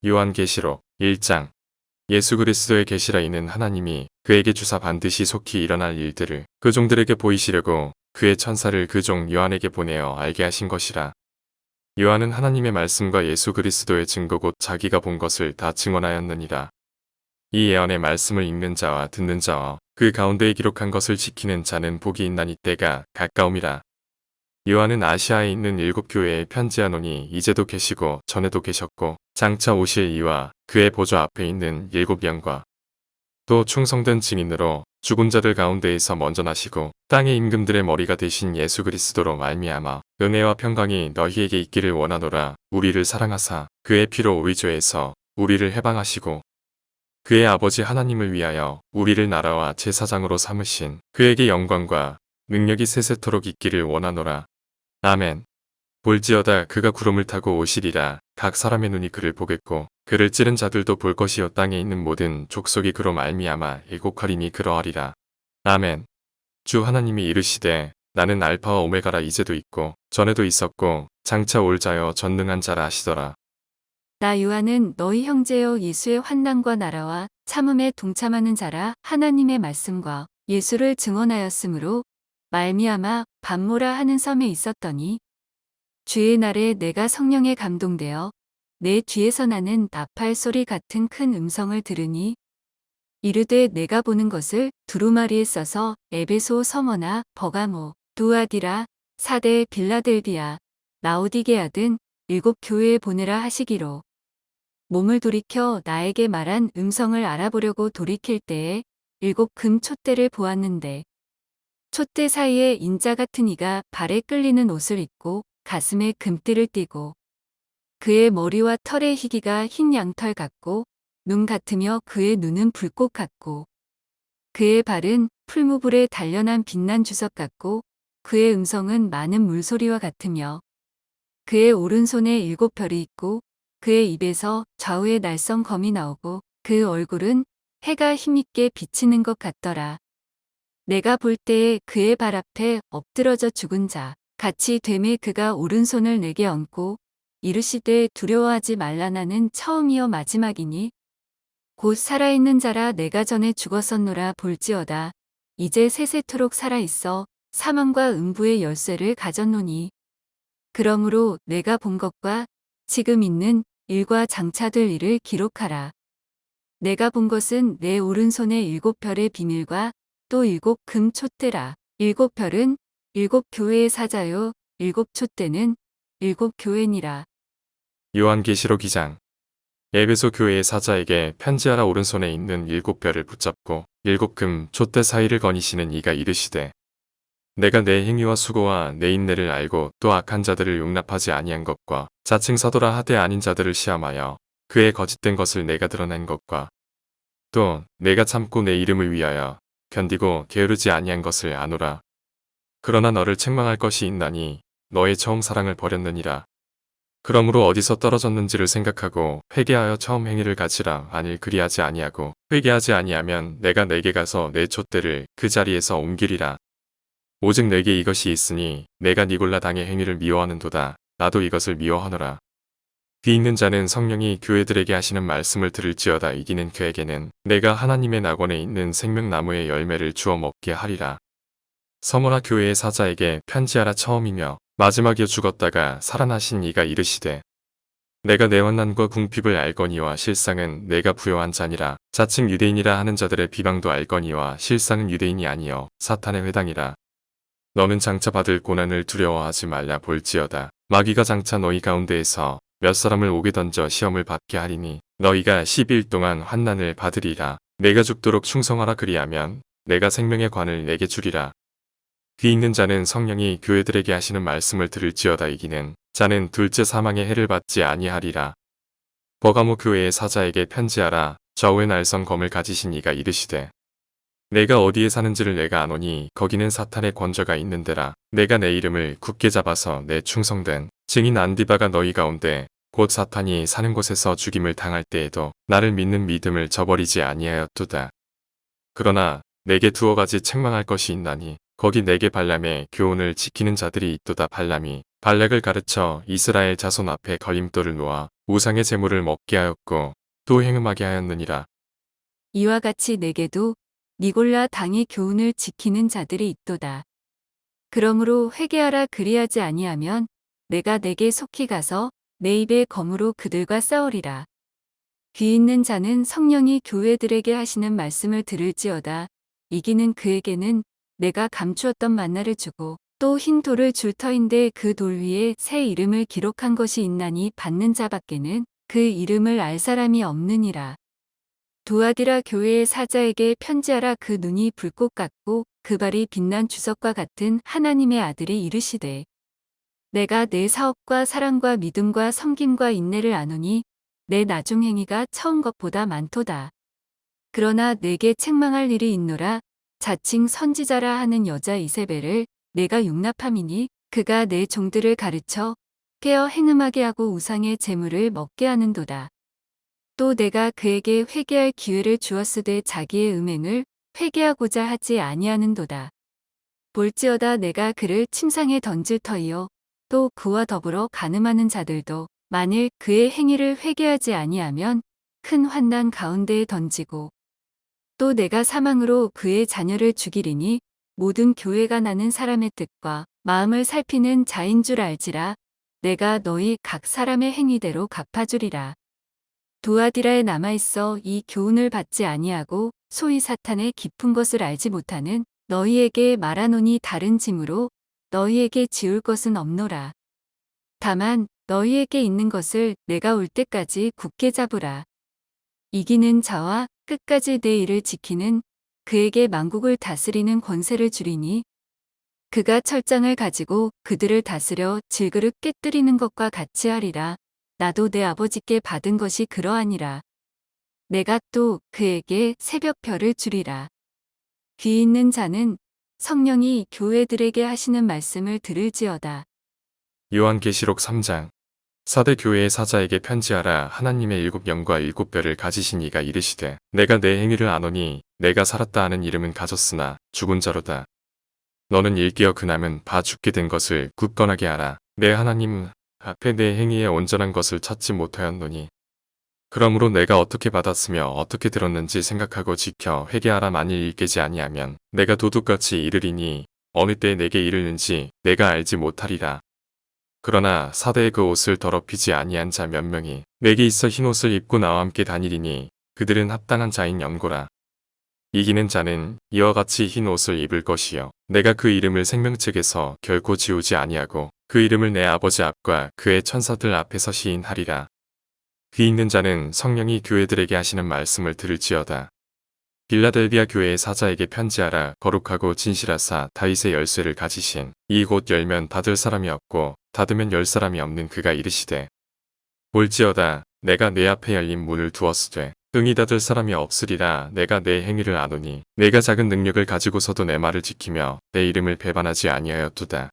요한계시록 1장. 예수 그리스도의 계시라. 이는 하나님이 그에게 주사 반드시 속히 일어날 일들을 그 종들에게 보이시려고 그의 천사를 그 종 요한에게 보내어 알게 하신 것이라. 요한은 하나님의 말씀과 예수 그리스도의 증거 곧 자기가 본 것을 다 증언하였느니라. 이 예언의 말씀을 읽는 자와 듣는 자와 그 가운데에 기록한 것을 지키는 자는 복이 있나니 때가 가까움이라. 요한은 아시아에 있는 7교회에 편지하노니 이제도 계시고 전에도 계셨고 장차 오실 이와 그의 보좌 앞에 있는 7영과 또 충성된 증인으로 죽은 자들 가운데에서 먼저 나시고 땅의 임금들의 머리가 되신 예수 그리스도로 말미암아 은혜와 평강이 너희에게 있기를 원하노라. 우리를 사랑하사 그의 피로 의조해서 우리를 해방하시고 그의 아버지 하나님을 위하여 우리를 나라와 제사장으로 삼으신 그에게 영광과 능력이 세세토록 있기를 원하노라. 아멘. 볼지어다 그가 구름을 타고 오시리라. 각 사람의 눈이 그를 보겠고 그를 찌른 자들도 볼 것이요 땅에 있는 모든 족속이 그로 말미암아 애곡하리니 그러하리라. 아멘. 주 하나님이 이르시되 나는 알파와 오메가라. 이제도 있고 전에도 있었고 장차 올 자여 전능한 자라 하시더라. 나 요한은 너희 형제여 예수의 환난과 나라와 참음에 동참하는 자라. 하나님의 말씀과 예수를 증언하였으므로 말미암아 밤모라 하는 섬에 있었더니 주의 날에 내가 성령에 감동되어 내 뒤에서 나는 나팔 소리 같은 큰 음성을 들으니 이르되 내가 보는 것을 두루마리에 써서 에베소, 서머나, 버가모, 두아디라, 사대, 빌라델비아, 라오디게아 등 7교회에 보내라 하시기로 몸을 돌이켜 나에게 말한 음성을 알아보려고 돌이킬 때에 7금 촛대를 보았는데 촛대 사이에 인자 같은 이가 발에 끌리는 옷을 입고 가슴에 금띠를 띠고 그의 머리와 털의 희기가 흰 양털 같고 눈 같으며 그의 눈은 불꽃 같고 그의 발은 풀무불에 단련한 빛난 주석 같고 그의 음성은 많은 물소리와 같으며 그의 오른손에 7별이 있고 그의 입에서 좌우에 날성 검이 나오고 그 얼굴은 해가 힘있게 비치는 것 같더라. 내가 볼 때에 그의 발 앞에 엎드러져 죽은 자 같이 되매 그가 오른손을 내게 얹고 이르시되 두려워하지 말라. 나는 처음이요 마지막이니 곧 살아있는 자라. 내가 전에 죽었었노라. 볼지어다 이제 세세토록 살아있어 사망과 음부의 열쇠를 가졌노니 그러므로 내가 본 것과 지금 있는 일과 장차 될 일을 기록하라. 내가 본 것은 내 오른손의 7별의 비밀과 또 7금 촛대라. 7별은 7교회의 사자요 7촛대는 7교회니라. 요한계시록 2장. 에베소 교회의 사자에게 편지하라. 오른손에 있는 7별을 붙잡고 7금 촛대 사이를 거니시는 이가 이르시되 내가 내 행위와 수고와 내 인내를 알고 또 악한 자들을 용납하지 아니한 것과 자칭 사도라 하되 아닌 자들을 시험하여 그의 거짓된 것을 내가 드러낸 것과 또 내가 참고 내 이름을 위하여 견디고 게으르지 아니한 것을 아노라. 그러나 너를 책망할 것이 있나니 너의 처음 사랑을 버렸느니라. 그러므로 어디서 떨어졌는지를 생각하고 회개하여 처음 행위를 가지라. 만일 그리하지 아니하고 회개하지 아니하면 내가 내게 가서 내 촛대를 그 자리에서 옮기리라. 오직 내게 이것이 있으니 내가 니골라 당의 행위를 미워하는도다. 나도 이것을 미워하노라. 귀 있는 자는 성령이 교회들에게 하시는 말씀을 들을지어다. 이기는 그에게는 내가 하나님의 낙원에 있는 생명나무의 열매를 주어 먹게 하리라. 서머나 교회의 사자에게 편지하라. 처음이며 마지막이여 죽었다가 살아나신 이가 이르시되 내가 내 환난과 궁핍을 알거니와 실상은 내가 부요한 자니라. 자칭 유대인이라 하는 자들의 비방도 알거니와 실상은 유대인이 아니요 사탄의 회당이라. 너는 장차 받을 고난을 두려워하지 말라. 볼지어다 마귀가 장차 너희 가운데에서 몇 사람을 옥에 던져 시험을 받게 하리니 너희가 10일 동안 환난을 받으리라. 내가 죽도록 충성하라. 그리하면 내가 생명의 관을 내게 주리라. 귀 있는 자는 성령이 교회들에게 하시는 말씀을 들을지어다. 이기는 자는 둘째 사망의 해를 받지 아니하리라. 버가모 교회의 사자에게 편지하라. 좌우에 날선 검을 가지신 이가 이르시되 내가 어디에 사는지를 내가 아노니 거기는 사탄의 권저가 있는 데라. 내가 내 이름을 굳게 잡아서 내 충성된 증인 안디바가 너희 가운데 곧 사탄이 사는 곳에서 죽임을 당할 때에도 나를 믿는 믿음을 저버리지 아니하였도다. 그러나 내게 2가지 책망할 것이 있나니 거기 내게 발람의 교훈을 지키는 자들이 있도다. 발람이 발락을 가르쳐 이스라엘 자손 앞에 걸림돌을 놓아 우상의 재물을 먹게 하였고 또 행음하게 하였느니라. 이와 같이 내게도 니골라 당의 교훈을 지키는 자들이 있도다. 그러므로 회개하라 그리하지 아니하면 내가 내게 속히 가서 내 입의 검으로 그들과 싸우리라. 귀 있는 자는 성령이 교회들에게 하시는 말씀을 들을지어다. 이기는 그에게는 내가 감추었던 만나를 주고 또 흰 돌을 줄 터인데 그 돌 위에 새 이름을 기록한 것이 있나니 받는 자밖에는 그 이름을 알 사람이 없느니라. 두아디라 교회의 사자에게 편지하라. 그 눈이 불꽃 같고 그 발이 빛난 주석과 같은 하나님의 아들이 이르시되 내가 내 사업과 사랑과 믿음과 섬김과 인내를 아노니 내 나중 행위가 처음 것보다 많도다. 그러나 내게 책망할 일이 있노라. 자칭 선지자라 하는 여자 이세벨을 내가 용납함이니 그가 내 종들을 가르쳐 깨어 행음하게 하고 우상의 재물을 먹게 하는도다. 또 내가 그에게 회개할 기회를 주었으되 자기의 음행을 회개하고자 하지 아니하는도다. 볼지어다 내가 그를 침상에 던질 터이요 또 그와 더불어 간음하는 자들도 만일 그의 행위를 회개하지 아니하면 큰 환난 가운데에 던지고 또 내가 사망으로 그의 자녀를 죽이리니 모든 교회가 나는 사람의 뜻과 마음을 살피는 자인 줄 알지라. 내가 너희 각 사람의 행위대로 갚아주리라. 두아디라에 남아있어 이 교훈을 받지 아니하고 소위 사탄의 깊은 것을 알지 못하는 너희에게 말하노니 다른 짐으로 너희에게 지울 것은 없노라. 다만 너희에게 있는 것을 내가 올 때까지 굳게 잡으라. 이기는 자와 끝까지 내 일을 지키는 그에게 만국을 다스리는 권세를 주리니 그가 철장을 가지고 그들을 다스려 질그릇 깨뜨리는 것과 같이 하리라. 나도 내 아버지께 받은 것이 그러하니라. 내가 또 그에게 새벽별을 주리라. 귀 있는 자는 성령이 교회들에게 하시는 말씀을 들을지어다. 요한계시록 3장. 사대 교회의 사자에게 편지하라. 하나님의 일곱 영과 일곱 뼈를 가지신 이가 이르시되 내가 내 행위를 아노니 내가 살았다 하는 이름은 가졌으나 죽은 자로다. 너는 일깨어 그 남은 바 죽게 된 것을 굳건하게 하라. 내 하나님 앞에 내 행위에 온전한 것을 찾지 못하였노니 그러므로 내가 어떻게 받았으며 어떻게 들었는지 생각하고 지켜 회개하라. 만일 일깨지 아니하면 내가 도둑같이 이르리니 어느 때에 내게 이르는지 내가 알지 못하리라. 그러나 사대의 그 옷을 더럽히지 아니한 자 몇 명이 내게 있어 흰 옷을 입고 나와 함께 다니리니 그들은 합당한 자인 연고라. 이기는 자는 이와 같이 흰 옷을 입을 것이요 내가 그 이름을 생명책에서 결코 지우지 아니하고 그 이름을 내 아버지 앞과 그의 천사들 앞에서 시인하리라. 귀 있는 자는 성령이 교회들에게 하시는 말씀을 들을지어다. 빌라델비아 교회의 사자에게 편지하라. 거룩하고 진실하사 다윗의 열쇠를 가지신 이 곧 열면 닫을 사람이 없고 닫으면 열 사람이 없는 그가 이르시되 볼지어다 내가 내 앞에 열린 문을 두었으되 응이 닫을 사람이 없으리라. 내가 내 행위를 아노니 내가 작은 능력을 가지고서도 내 말을 지키며 내 이름을 배반하지 아니하였도다.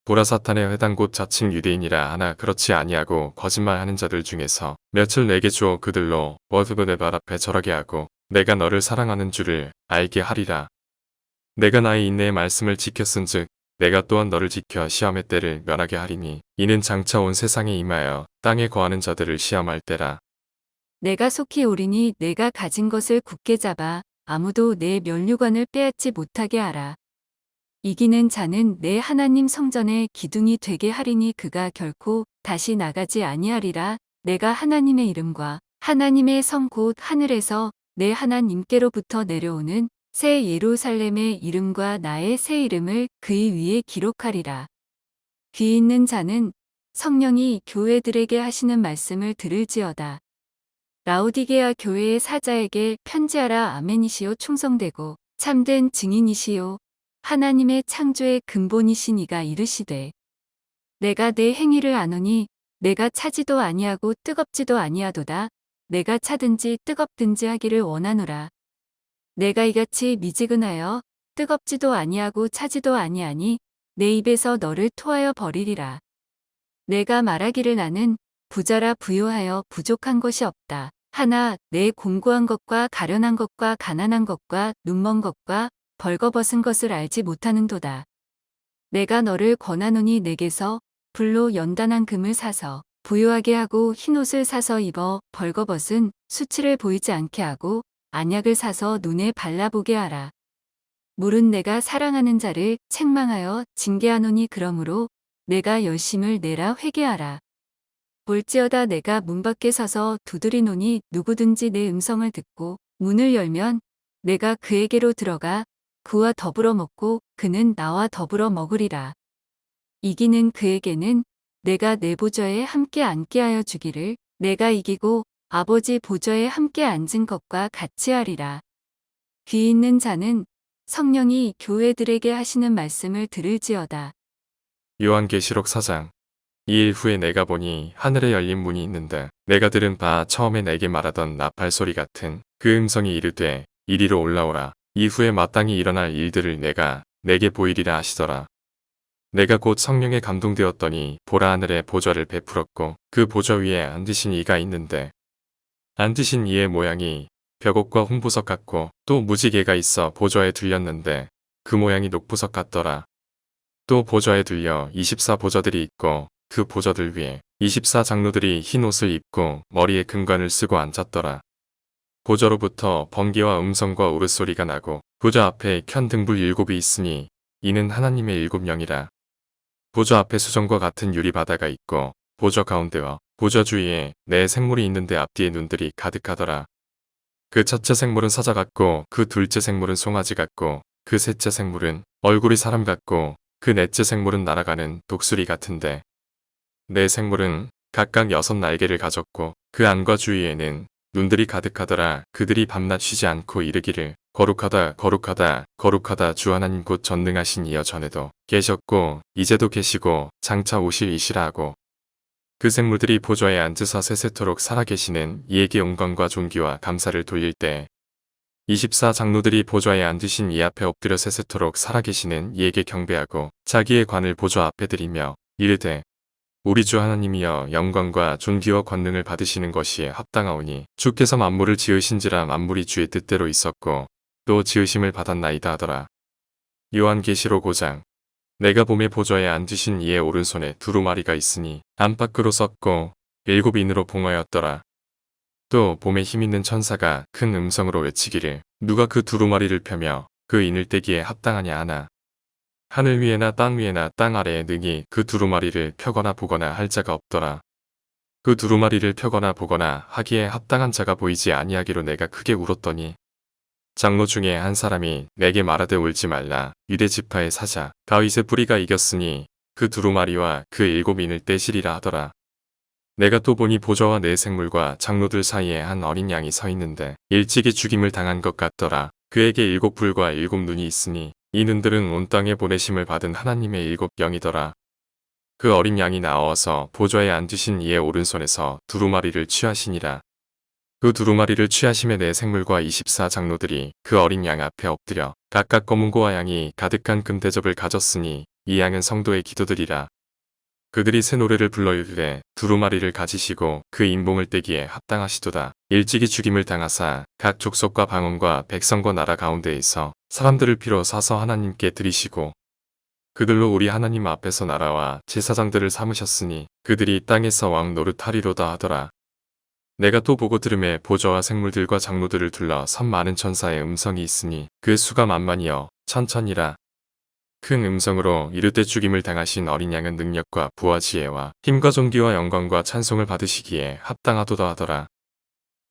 보라 사탄의 회당 곧 자칭 유대인이라 하나 그렇지 아니하고 거짓말하는 자들 중에서 몇을 내게 주어 그들로 워드브 내 발 앞에 절하게 하고 내가 너를 사랑하는 줄을 알게 하리라. 내가 나의 인내의 말씀을 지켰은즉 내가 또한 너를 지켜 시험의 때를 면하게 하리니 이는 장차 온 세상에 임하여 땅에 거하는 자들을 시험할 때라. 내가 속히 오리니 내가 가진 것을 굳게 잡아 아무도 내 면류관을 빼앗지 못하게 하라. 이기는 자는 내 하나님 성전의 기둥이 되게 하리니 그가 결코 다시 나가지 아니하리라. 내가 하나님의 이름과 하나님의 성 곧 하늘에서 내 하나님께로부터 내려오는 새 예루살렘의 이름과 나의 새 이름을 그의 위에 기록하리라. 귀 있는 자는 성령이 교회들에게 하시는 말씀을 들을지어다. 라오디게아 교회의 사자에게 편지하라. 아멘이시요 충성되고 참된 증인이시요 하나님의 창조의 근본이신 이가 이르시되 내가 내 행위를 아노니 내가 차지도 아니하고 뜨겁지도 아니하도다. 내가 차든지 뜨겁든지 하기를 원하노라. 내가 이같이 미지근하여 뜨겁지도 아니하고 차지도 아니하니 내 입에서 너를 토하여 버리리라. 내가 말하기를 나는 부자라 부요하여 부족한 것이 없다. 하나 내 공고한 것과 가련한 것과 가난한 것과 눈먼 것과 벌거벗은 것을 알지 못하는도다. 내가 너를 권하노니 내게서 불로 연단한 금을 사서 부유하게 하고 흰옷을 사서 입어 벌거벗은 수치를 보이지 않게 하고 안약을 사서 눈에 발라보게 하라. 물은 내가 사랑하는 자를 책망하여 징계하노니 그러므로 내가 열심을 내라 회개하라. 볼지어다 내가 문 밖에 서서 두드리노니 누구든지 내 음성을 듣고 문을 열면 내가 그에게로 들어가 그와 더불어 먹고 그는 나와 더불어 먹으리라. 이기는 그에게는 내가 내 보좌에 함께 앉게 하여 주기를 내가 이기고 아버지 보좌에 함께 앉은 것과 같이 하리라. 귀 있는 자는 성령이 교회들에게 하시는 말씀을 들을지어다. 요한계시록 4장. 2일 후에 내가 보니 하늘에 열린 문이 있는데 내가 들은 바 처음에 내게 말하던 나팔 소리 같은 그 음성이 이르되 이리로 올라오라. 이후에 마땅히 일어날 일들을 내게 보이리라 하시더라. 내가 곧 성령에 감동되었더니 보라 하늘에 보좌를 베풀었고 그 보좌 위에 앉으신 이가 있는데 앉으신 이의 모양이 벽옥과 홍보석 같고 또 무지개가 있어 보좌에 들렸는데 그 모양이 녹보석 같더라. 또 보좌에 들려 24보좌들이 있고 그 보좌들 위에 24장로들이 흰 옷을 입고 머리에 금관을 쓰고 앉았더라. 보좌로부터 번개와 음성과 우르소리가 나고 보좌 앞에 켠 등불 7이 있으니 이는 하나님의 7영이라. 보좌 앞에 수정과 같은 유리바다가 있고 보좌 가운데와 보좌 주위에 네 생물이 있는데 앞뒤에 눈들이 가득하더라. 그 첫째 생물은 사자 같고 그 둘째 생물은 송아지 같고 그 셋째 생물은 얼굴이 사람 같고 그 넷째 생물은 날아가는 독수리 같은데 네 생물은 각각 6날개를 가졌고 그 안과 주위에는 눈들이 가득하더라. 그들이 밤낮 쉬지 않고 이르기를 거룩하다 거룩하다 거룩하다 주 하나님 곧 전능하신 이여 전에도 계셨고 이제도 계시고 장차 오실 이시라 하고 그 생물들이 보좌에 앉으사 세세토록 살아계시는 이에게 영광과 존귀와 감사를 돌릴 때 24장로들이 보좌에 앉으신 이 앞에 엎드려 세세토록 살아계시는 이에게 경배하고 자기의 관을 보좌 앞에 드리며 이르되 우리 주 하나님이여 영광과 존귀와 권능을 받으시는 것이 합당하오니 주께서 만물을 지으신지라 만물이 주의 뜻대로 있었고 또 지으심을 받았나이다 하더라. 요한계시록 5장. 내가 봄에 보좌에 앉으신 이의 오른손에 두루마리가 있으니 안팎으로 썩고 7인으로 봉하였더라. 또 봄에 힘있는 천사가 큰 음성으로 외치기를 누가 그 두루마리를 펴며 그 인을 떼기에 합당하냐 하나. 하늘 위에나 땅 위에나 땅 아래에 능히 그 두루마리를 펴거나 보거나 할 자가 없더라. 그 두루마리를 펴거나 보거나 하기에 합당한 자가 보이지 아니하기로 내가 크게 울었더니 장로 중에 한 사람이 내게 말하되 울지 말라. 유대 지파의 사자 다윗의 뿌리가 이겼으니 그 두루마리와 그 7인을 떼시리라 하더라. 내가 또 보니 보좌와 네 생물과 장로들 사이에 한 어린 양이 서 있는데 일찍이 죽임을 당한 것 같더라. 그에게 7불과 7눈이 있으니 이 눈들은 온 땅에 보내심을 받은 하나님의 7영이더라. 그 어린 양이 나와서 보좌에 앉으신 이의 오른손에서 두루마리를 취하시니라. 그 두루마리를 취하심에 네 생물과 24장로들이 그 어린 양 앞에 엎드려 각각 검은 고와 양이 가득한 금대접을 가졌으니 이 양은 성도의 기도들이라. 그들이 새 노래를 불러 이르되 두루마리를 가지시고 그 인봉을 떼기에 합당하시도다. 일찍이 죽임을 당하사 각 족속과 방언과 백성과 나라 가운데에서 사람들을 피로 사서 하나님께 드리시고 그들로 우리 하나님 앞에서 나라와 제사장들을 삼으셨으니 그들이 땅에서 왕 노릇하리로다 하더라. 내가 또 보고 들음에 보좌와 생물들과 장로들을 둘러 선 많은 천사의 음성이 있으니 그 수가 만만이여 천천이라. 큰 음성으로 이르되 죽임을 당하신 어린 양은 능력과 부와 지혜와 힘과 존귀와 영광과 찬송을 받으시기에 합당하도다 하더라.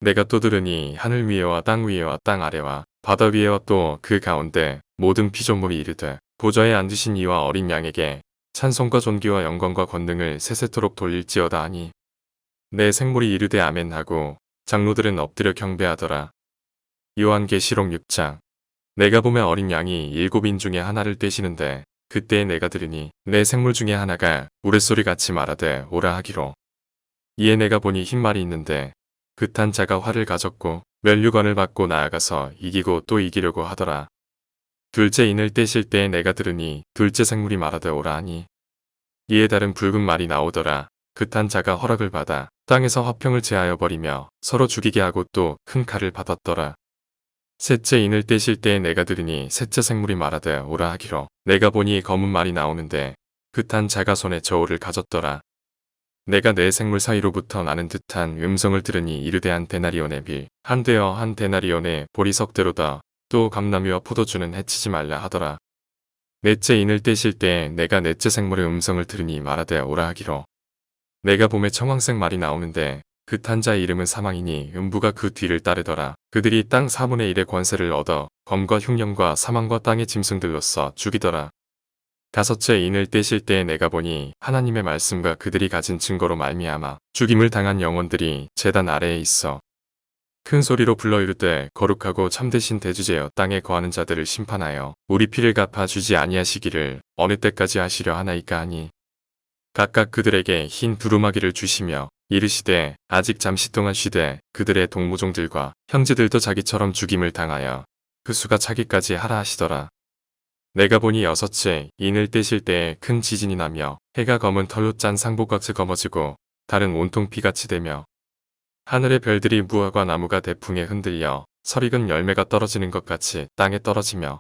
내가 또 들으니 하늘 위에와 땅 위에와 땅 아래와 바다 위에와 또 그 가운데 모든 피조물이 이르되 보좌에 앉으신 이와 어린 양에게 찬송과 존귀와 영광과 권능을 세세토록 돌릴지어다 하니 내 생물이 이르되 아멘 하고 장로들은 엎드려 경배하더라. 요한계시록 6장. 내가 보면 어린 양이 7인 중에 하나를 떼시는데 그때에 내가 들으니 내 생물 중에 하나가 우레소리 같이 말하되 오라 하기로. 이에 내가 보니 흰 말이 있는데 그탄 자가 활을 가졌고 면류관을 받고 나아가서 이기고 또 이기려고 하더라. 둘째 인을 떼실 때에 내가 들으니 둘째 생물이 말하되 오라 하니 이에 다른 붉은 말이 나오더라. 그탄 자가 허락을 받아 땅에서 화평을 제하여 버리며 서로 죽이게 하고 또 큰 칼을 받았더라. 셋째 인을 떼실 때에 내가 들으니 셋째 생물이 말하되 오라 하기로. 내가 보니 검은 말이 나오는데 그탄 자가 손에 저울을 가졌더라. 내가 내 생물 사이로부터 나는 듯한 음성을 들으니 이르되 한 데나리온의 빌 한되어 한 데나리온의 보리석대로다. 또 감나무와 포도주는 해치지 말라 하더라. 넷째 인을 떼실 때 내가 넷째 생물의 음성을 들으니 말하되 오라 하기로. 내가 봄에 청황색 말이 나오는데 그 탄자의 이름은 사망이니 음부가 그 뒤를 따르더라. 그들이 땅 4분의 1의 권세를 얻어 검과 흉령과 사망과 땅의 짐승들로서 죽이더라. 다섯째 인을 떼실 때에 내가 보니 하나님의 말씀과 그들이 가진 증거로 말미암아 죽임을 당한 영혼들이 제단 아래에 있어 큰 소리로 불러 이르되 거룩하고 참되신 대주제여 땅에 거하는 자들을 심판하여 우리 피를 갚아 주지 아니하시기를 어느 때까지 하시려 하나이까 하니 각각 그들에게 흰 두루마기를 주시며 이르시되 아직 잠시 동안 쉬되 그들의 동무종들과 형제들도 자기처럼 죽임을 당하여 그 수가 차기까지 하라 하시더라. 내가 보니 여섯째 인을 떼실 때에 큰 지진이 나며 해가 검은 털로 짠 상복같이 검어지고 달은 온통 피같이 되며 하늘의 별들이 무화과 나무가 대풍에 흔들려 설익은 열매가 떨어지는 것 같이 땅에 떨어지며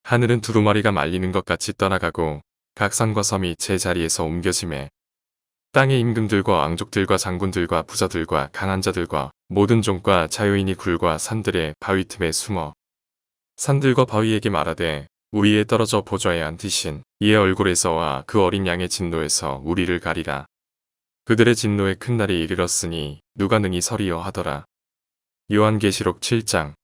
하늘은 두루마리가 말리는 것 같이 떠나가고 각 산과 섬이 제 자리에서 옮겨지매 땅의 임금들과 왕족들과 장군들과 부자들과 강한 자들과 모든 종과 자유인이 굴과 산들의 바위 틈에 숨어 산들과 바위에게 말하되 우리에 떨어져 보좌에 앉으신 이의 얼굴에서와 그 어린 양의 진노에서 우리를 가리라. 그들의 진노의 큰 날이 이르렀으니 누가 능히 서리요 하더라. 요한계시록 7장.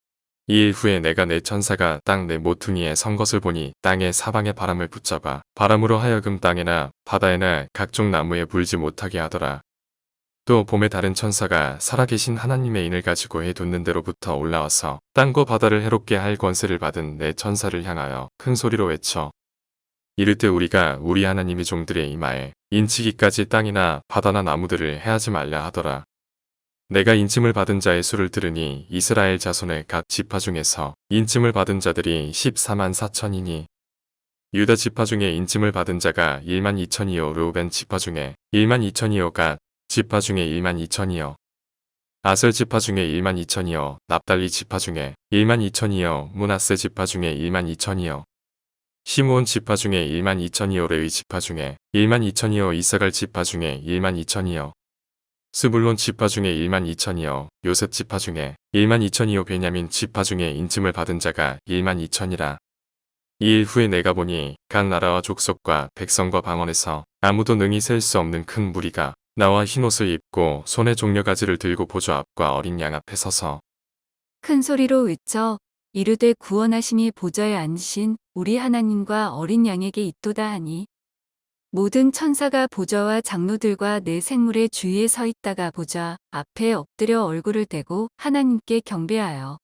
2일 후에 내가 내 천사가 땅 내 모퉁이에 선 것을 보니 땅의 사방의 바람을 붙잡아 바람으로 하여금 땅에나 바다에나 각종 나무에 불지 못하게 하더라. 또 봄에 다른 천사가 살아계신 하나님의 인을 가지고 해 돋는 데로부터 올라와서 땅과 바다를 해롭게 할 권세를 받은 내 천사를 향하여 큰 소리로 외쳐 이르되 우리가 우리 하나님의 종들의 이마에 인치기까지 땅이나 바다나 나무들을 해하지 말라 하더라. 내가 인침을 받은 자의 수를 들으니 이스라엘 자손의 각 지파 중에서 인침을 받은 자들이 14만 4천이니 유다 지파 중에 인침을 받은 자가 1만 2천이요 르우벤 지파 중에 1만 2천이요 갓 지파 중에 1만 2천이요 아셀 지파 중에 1만 2천이요 납달리 지파 중에 1만 2천이요 므낫세 지파 중에 1만 2천이요 시므온 지파 중에 1만 2천이요 레위 지파 중에 1만 2천이요 이사갈 지파 중에 1만 2천이요 스불론 지파 중에 1만 2천이요 요셉 지파 중에 1만 2천이요 베냐민 지파 중에 인침을 받은 자가 1만 2천이라. 2일 후에 내가 보니 각 나라와 족속과 백성과 방언에서 아무도 능히 셀 수 없는 큰 무리가 나와 흰옷을 입고 손에 종려가지를 들고 보좌 앞과 어린 양 앞에 서서 큰 소리로 외쳐 이르되 구원하심이 보좌에 앉으신 우리 하나님과 어린 양에게 있도다 하니 모든 천사가 보좌와 장로들과 내 생물의 주위에 서 있다가 보좌 앞에 엎드려 얼굴을 대고 하나님께 경배하여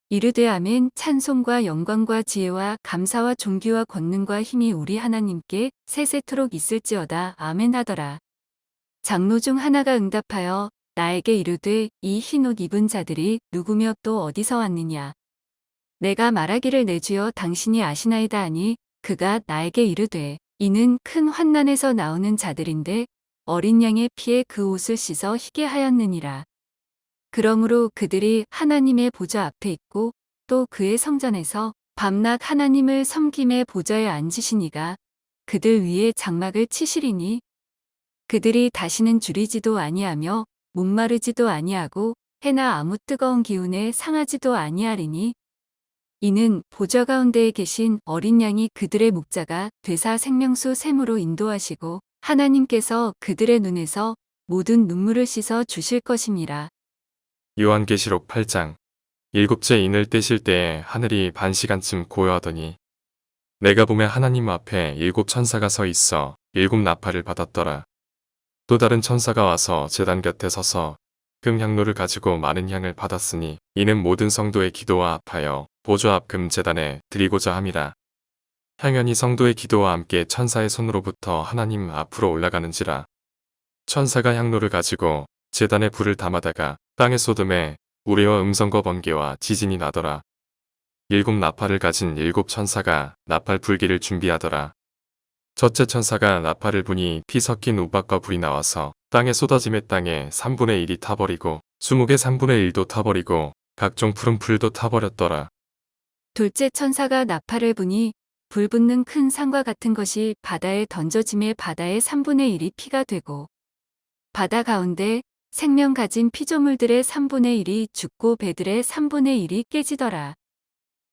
이르되 아멘 찬송과 영광과 지혜와 감사와 존귀와 권능과 힘이 우리 하나님께 세세토록 있을지어다 아멘 하더라. 장로 중 하나가 응답하여 나에게 이르되 이 흰옷 입은 자들이 누구며 또 어디서 왔느냐. 내가 말하기를 내 주여 당신이 아시나이다 하니 그가 나에게 이르되 이는 큰 환난에서 나오는 자들인데 어린 양의 피에 그 옷을 씻어 희게 하였느니라. 그러므로 그들이 하나님의 보좌 앞에 있고 또 그의 성전에서 밤낮 하나님을 섬김의 보좌에 앉으시니가 그들 위에 장막을 치시리니 그들이 다시는 줄이지도 아니하며 목마르지도 아니하고 해나 아무 뜨거운 기운에 상하지도 아니하리니 이는 보좌 가운데에 계신 어린 양이 그들의 목자가 되사 생명수 샘으로 인도하시고 하나님께서 그들의 눈에서 모든 눈물을 씻어 주실 것임이라. 요한계시록 8장. 일곱째 인을 떼실 때에 하늘이 반시간쯤 고요하더니 내가 보매 하나님 앞에 일곱 천사가 서 있어 일곱 나팔을 받았더라. 또 다른 천사가 와서 제단 곁에 서서 금향로를 가지고 많은 향을 받았으니 이는 모든 성도의 기도와 합하여 보좌 앞 금제단에 드리고자 함이라. 향연이 성도의 기도와 함께 천사의 손으로부터 하나님 앞으로 올라가는지라. 천사가 향로를 가지고 제단에 불을 담아다가 땅에 쏟음에 우레와 음성과 번개와 지진이 나더라. 일곱 나팔을 가진 일곱 천사가 나팔 불기를 준비하더라. 첫째 천사가 나팔을 부니 피 섞인 우박과 불이 나와서 땅에 쏟아짐에 땅에 3분의 1이 타버리고 수목의 3분의 1도 타버리고 각종 푸른 풀도 타버렸더라. 둘째 천사가 나팔을 부니 불 붙는 큰 산과 같은 것이 바다에 던져짐에 바다의 3분의 1이 피가 되고 바다 가운데 생명 가진 피조물들의 3분의 1이 죽고 배들의 3분의 1이 깨지더라.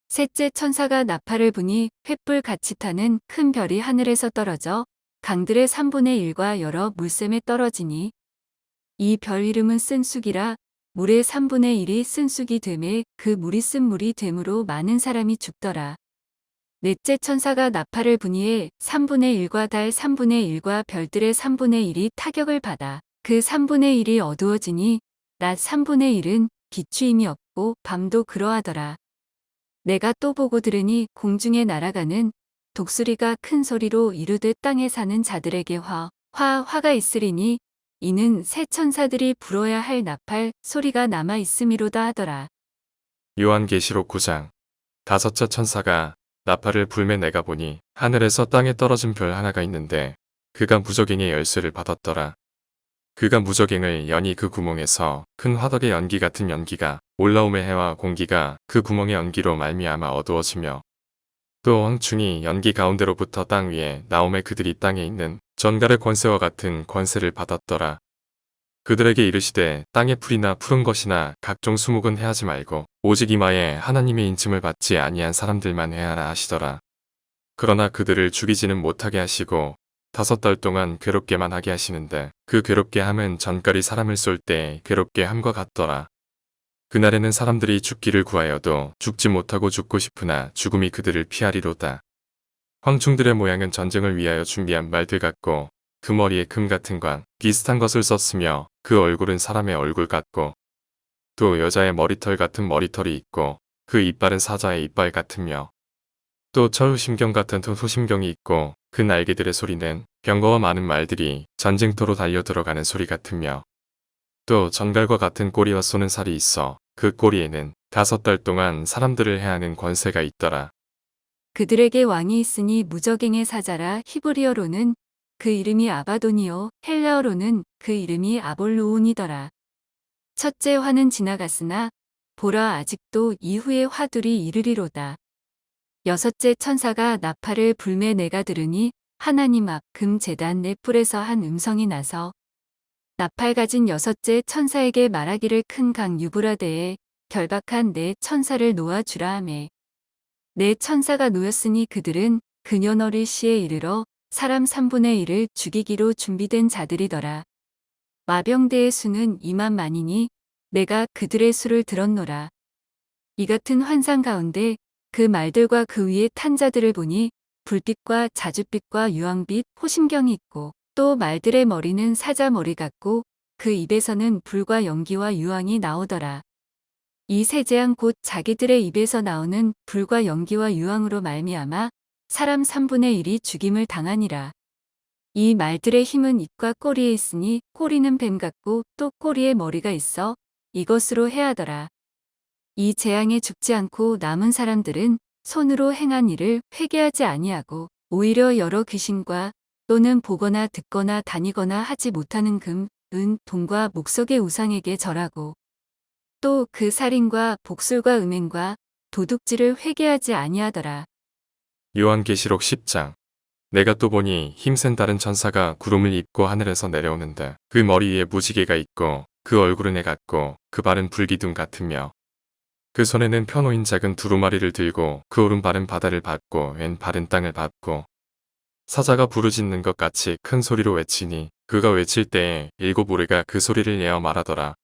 셋째 천사가 나팔을 부니 횃불 같이 타는 큰 별이 하늘에서 떨어져 강들의 3분의 1과 여러 물샘에 떨어지니 이 별 이름은 쓴쑥이라. 물의 3분의 1이 쓴쑥이 되매 그 물이 쓴 물이 되므로 많은 사람이 죽더라. 넷째 천사가 나팔을 부니에 3분의 1과 달 3분의 1과 별들의 3분의 1이 타격을 받아 그 3분의 1이 어두워지니 낮 3분의 1은 비추임이 없고 밤도 그러하더라. 내가 또 보고 들으니 공중에 날아가는 독수리가 큰 소리로 이르되 땅에 사는 자들에게 화가 있으리니 이는 새 천사들이 불어야 할 나팔 소리가 남아 있음이로다 하더라. 요한계시록 9장. 다섯째 천사가 나팔을 불매 내가 보니 하늘에서 땅에 떨어진 별 하나가 있는데 그가 무저갱의 열쇠를 받았더라. 그가 무저갱을 여니 그 구멍에서 큰 화덕의 연기 같은 연기가 올라오매 해와 공기가 그 구멍의 연기로 말미암아 어두워지며 또 황충이 연기 가운데로부터 땅 위에 나오매 그들이 땅에 있는 전갈의 권세와 같은 권세를 받았더라. 그들에게 이르시되 땅의 풀이나 푸른 것이나 각종 수목은 해하지 말고 오직 이마에 하나님의 인침을 받지 아니한 사람들만 해하라 하시더라. 그러나 그들을 죽이지는 못하게 하시고 5달 동안 괴롭게만 하게 하시는데 그 괴롭게 함은 전갈이 사람을 쏠 때 괴롭게 함과 같더라. 그날에는 사람들이 죽기를 구하여도 죽지 못하고 죽고 싶으나 죽음이 그들을 피하리로다. 황충들의 모양은 전쟁을 위하여 준비한 말들 같고 그 머리에 금 같은 광 비슷한 것을 썼으며 그 얼굴은 사람의 얼굴 같고 또 여자의 머리털 같은 머리털이 있고 그 이빨은 사자의 이빨 같으며 또 철호심경 같은 소심경이 있고 그 날개들의 소리는 병거와 많은 말들이 전쟁터로 달려 들어가는 소리 같으며 또 전갈과 같은 꼬리와 쏘는 살이 있어 그 꼬리에는 5달 동안 사람들을 해하는 권세가 있더라. 그들에게 왕이 있으니 무저갱의 사자라. 히브리어로는 그 이름이 아바돈이요 헬라어로는 그 이름이 아볼로온이더라. 첫째 화는 지나갔으나 보라 아직도 이후의 화둘이 이르리로다. 여섯째 천사가 나팔을 불매 내가 들으니 하나님 앞 금 제단 내 뿔에서 한 음성이 나서 나팔 가진 여섯째 천사에게 말하기를 큰 강 유브라데에 결박한 네 천사를 놓아주라 하매 네 천사가 놓였으니 그들은 그녀너리 시에 이르러 사람 3분의 1을 죽이기로 준비된 자들이더라. 마병대의 수는 2만 만이니 내가 그들의 수를 들었노라. 이 같은 환상 가운데 그 말들과 그 위에 탄 자들을 보니 불빛과 자줏빛과 유황빛 호심경이 있고 또 말들의 머리는 사자 머리 같고 그 입에서는 불과 연기와 유황이 나오더라. 이 세 재앙 곧 자기들의 입에서 나오는 불과 연기와 유황으로 말미암아 사람 3분의 1이 죽임을 당하니라. 이 말들의 힘은 입과 꼬리에 있으니 꼬리는 뱀 같고 또 꼬리에 머리가 있어 이것으로 해하더라. 이 재앙에 죽지 않고 남은 사람들은 손으로 행한 일을 회개하지 아니하고 오히려 여러 귀신과 또는 보거나 듣거나 다니거나 하지 못하는 금, 은, 동과 목석의 우상에게 절하고 또 그 살인과 복술과 음행과 도둑질을 회개하지 아니하더라. 요한계시록 10장. 내가 또 보니 힘센 다른 천사가 구름을 입고 하늘에서 내려오는데 그 머리 위에 무지개가 있고 그 얼굴은 해 같고 그 발은 불기둥 같으며 그 손에는 펴놓인 작은 두루마리를 들고 그 오른발은 바다를 밟고 왼발은 땅을 밟고 사자가 부르짖는 것 같이 큰 소리로 외치니 그가 외칠 때에 7 우레가 그 소리를 내어 말하더라.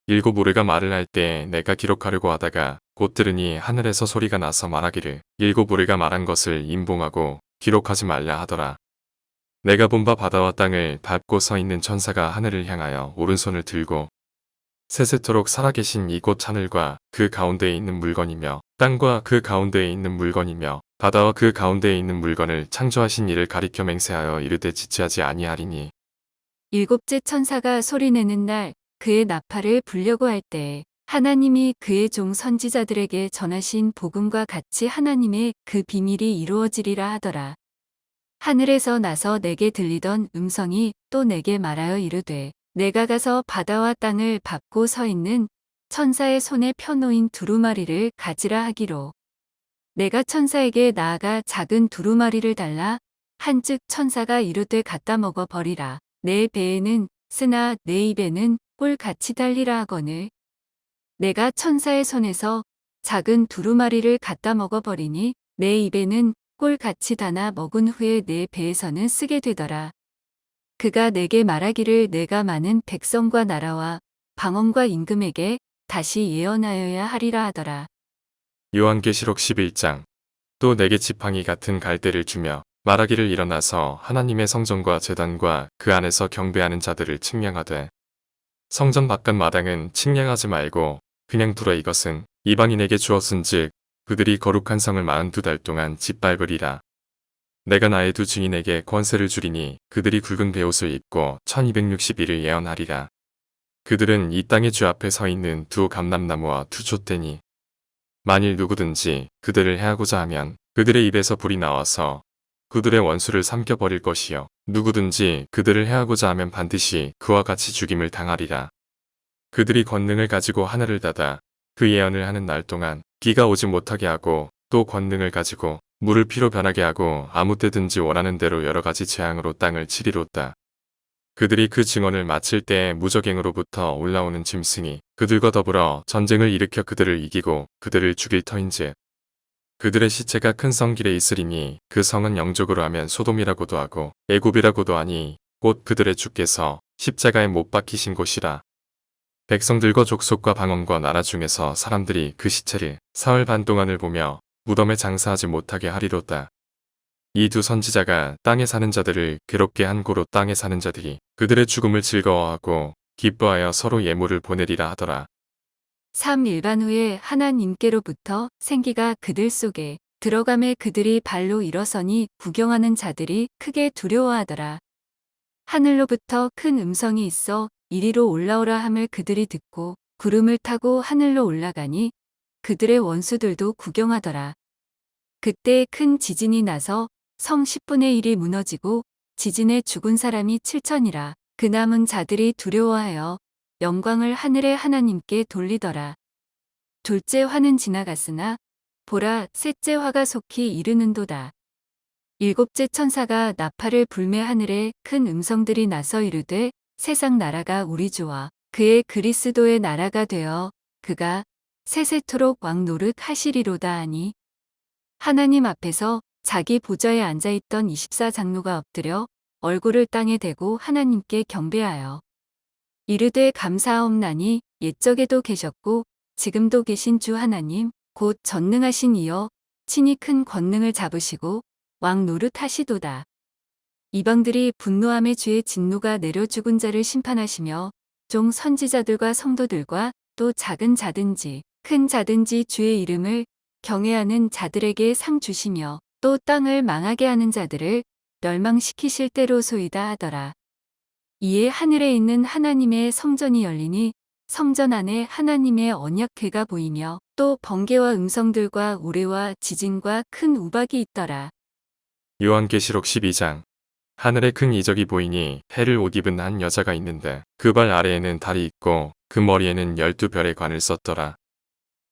7 우레가 말을 할 때에 내가 기록하려고 하다가 곧 들으니 하늘에서 소리가 나서 말하기를 7 우레가 말한 것을 임봉하고 기록하지 말라 하더라. 내가 본 바 바다와 땅을 밟고 서 있는 천사가 하늘을 향하여 오른손을 들고 세세토록 살아계신 이곳 하늘과 그 가운데에 있는 물건이며 땅과 그 가운데에 있는 물건이며 바다와 그 가운데에 있는 물건을 창조하신 이를 가리켜 맹세하여 이르되 지체하지 아니하리니. 일곱째 천사가 소리내는 날 그의 나팔을 불려고 할 때에 하나님이 그의 종 선지자들에게 전하신 복음과 같이 하나님의 그 비밀이 이루어지리라 하더라. 하늘에서 나서 내게 들리던 음성이 또 내게 말하여 이르되 내가 가서 바다와 땅을 밟고 서 있는 천사의 손에 펴놓인 두루마리를 가지라 하기로. 내가 천사에게 나아가 작은 두루마리를 달라 한즉 천사가 이르되 갖다 먹어 버리라. 내 배에는 쓰나 내 입에는 꿀같이 달리라 하거늘. 내가 천사의 손에서 작은 두루마리를 갖다 먹어버리니 내 입에는 꿀같이 다나 먹은 후에 내 배에서는 쓰게 되더라. 그가 내게 말하기를 내가 많은 백성과 나라와 방언과 임금에게 다시 예언하여야 하리라 하더라. 요한계시록 11장. 또 내게 지팡이 같은 갈대를 주며 말하기를 일어나서 하나님의 성전과 제단과 그 안에서 경배하는 자들을 측량하되 성전 바깥 마당은 측량하지 말고 그냥 두라. 이것은 이방인에게 주었은즉 그들이 거룩한 성을 42달 동안 짓밟으리라. 내가 나의 두 증인에게 권세를 주리니 그들이 굵은 베옷을 입고 1260일을 예언하리라. 그들은 이 땅의 주 앞에 서 있는 두 감람나무와 두 촛대니 만일 누구든지 그들을 해하고자 하면 그들의 입에서 불이 나와서 그들의 원수를 삼켜버릴 것이요 누구든지 그들을 해하고자 하면 반드시 그와 같이 죽임을 당하리라. 그들이 권능을 가지고 하늘을 닫아 그 예언을 하는 날 동안 비가 오지 못하게 하고 또 권능을 가지고 물을 피로 변하게 하고 아무 때든지 원하는 대로 여러 가지 재앙으로 땅을 치리로다. 그들이 그 증언을 마칠 때에 무적행으로부터 올라오는 짐승이 그들과 더불어 전쟁을 일으켜 그들을 이기고 그들을 죽일 터인즉 그들의 시체가 큰 성길에 있으리니 그 성은 영적으로 하면 소돔이라고도 하고 애굽이라고도 하니 곧 그들의 주께서 십자가에 못 박히신 곳이라. 백성들과 족속과 방언과 나라 중에서 사람들이 그 시체를 사흘 반 동안을 보며 무덤에 장사하지 못하게 하리로다. 이 두 선지자가 땅에 사는 자들을 괴롭게 한 고로 땅에 사는 자들이 그들의 죽음을 즐거워하고 기뻐하여 서로 예물을 보내리라 하더라. 3일반 후에 하나님께로부터 생기가 그들 속에 들어가매 그들이 발로 일어서니 구경하는 자들이 크게 두려워하더라. 하늘로부터 큰 음성이 있어 이리로 올라오라 함을 그들이 듣고 구름을 타고 하늘로 올라가니 그들의 원수들도 구경하더라. 그때 큰 지진이 나서 성 10분의 1이 무너지고 지진에 죽은 사람이 7천이라. 그 남은 자들이 두려워하여 영광을 하늘의 하나님께 돌리더라. 둘째 화는 지나갔으나 보라 셋째 화가 속히 이르는도다. 일곱째 천사가 나팔을 불매 하늘에 큰 음성들이 나서 이르되 세상 나라가 우리 주와 그의 그리스도의 나라가 되어 그가 세세토록 왕 노릇 하시리로다 하니 하나님 앞에서 자기 보좌에 앉아있던 24장로가 엎드려 얼굴을 땅에 대고 하나님께 경배하여 이르되 감사하옵나니 옛적에도 계셨고 지금도 계신 주 하나님 곧 전능하신 이여 친히 큰 권능을 잡으시고 왕 노릇 하시도다. 이방들이 분노함에 주의 진노가 내려 죽은 자를 심판하시며 종 선지자들과 성도들과 또 작은 자든지 큰 자든지 주의 이름을 경외하는 자들에게 상 주시며 또 땅을 망하게 하는 자들을 멸망시키실 때로소이다 하더라. 이에 하늘에 있는 하나님의 성전이 열리니 성전 안에 하나님의 언약궤가 보이며 또 번개와 음성들과 우레와 지진과 큰 우박이 있더라. 요한계시록 12장. 하늘에 큰 이적이 보이니 해를 옷 입은 한 여자가 있는데 그 발 아래에는 달이 있고 그 머리에는 12별의 관을 썼더라.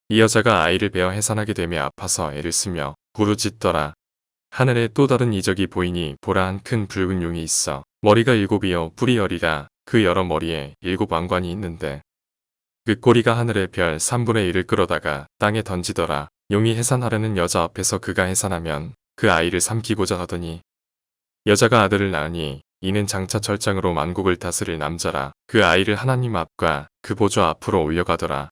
이 여자가 아이를 베어 해산하게 되며 아파서 애를 쓰며 부르짖더라. 하늘에 또 다른 이적이 보이니 보라 한 큰 붉은 용이 있어 머리가 7이요 뿔이 10이라. 그 여러 머리에 7 왕관이 있는데 그 꼬리가 하늘의 별 3분의 1을 끌어다가 땅에 던지더라. 용이 해산하려는 여자 앞에서 그가 해산하면 그 아이를 삼키고자 하더니 여자가 아들을 낳으니 이는 장차 절장으로 만국을 다스릴 남자라. 그 아이를 하나님 앞과 그 보좌 앞으로 올려가더라.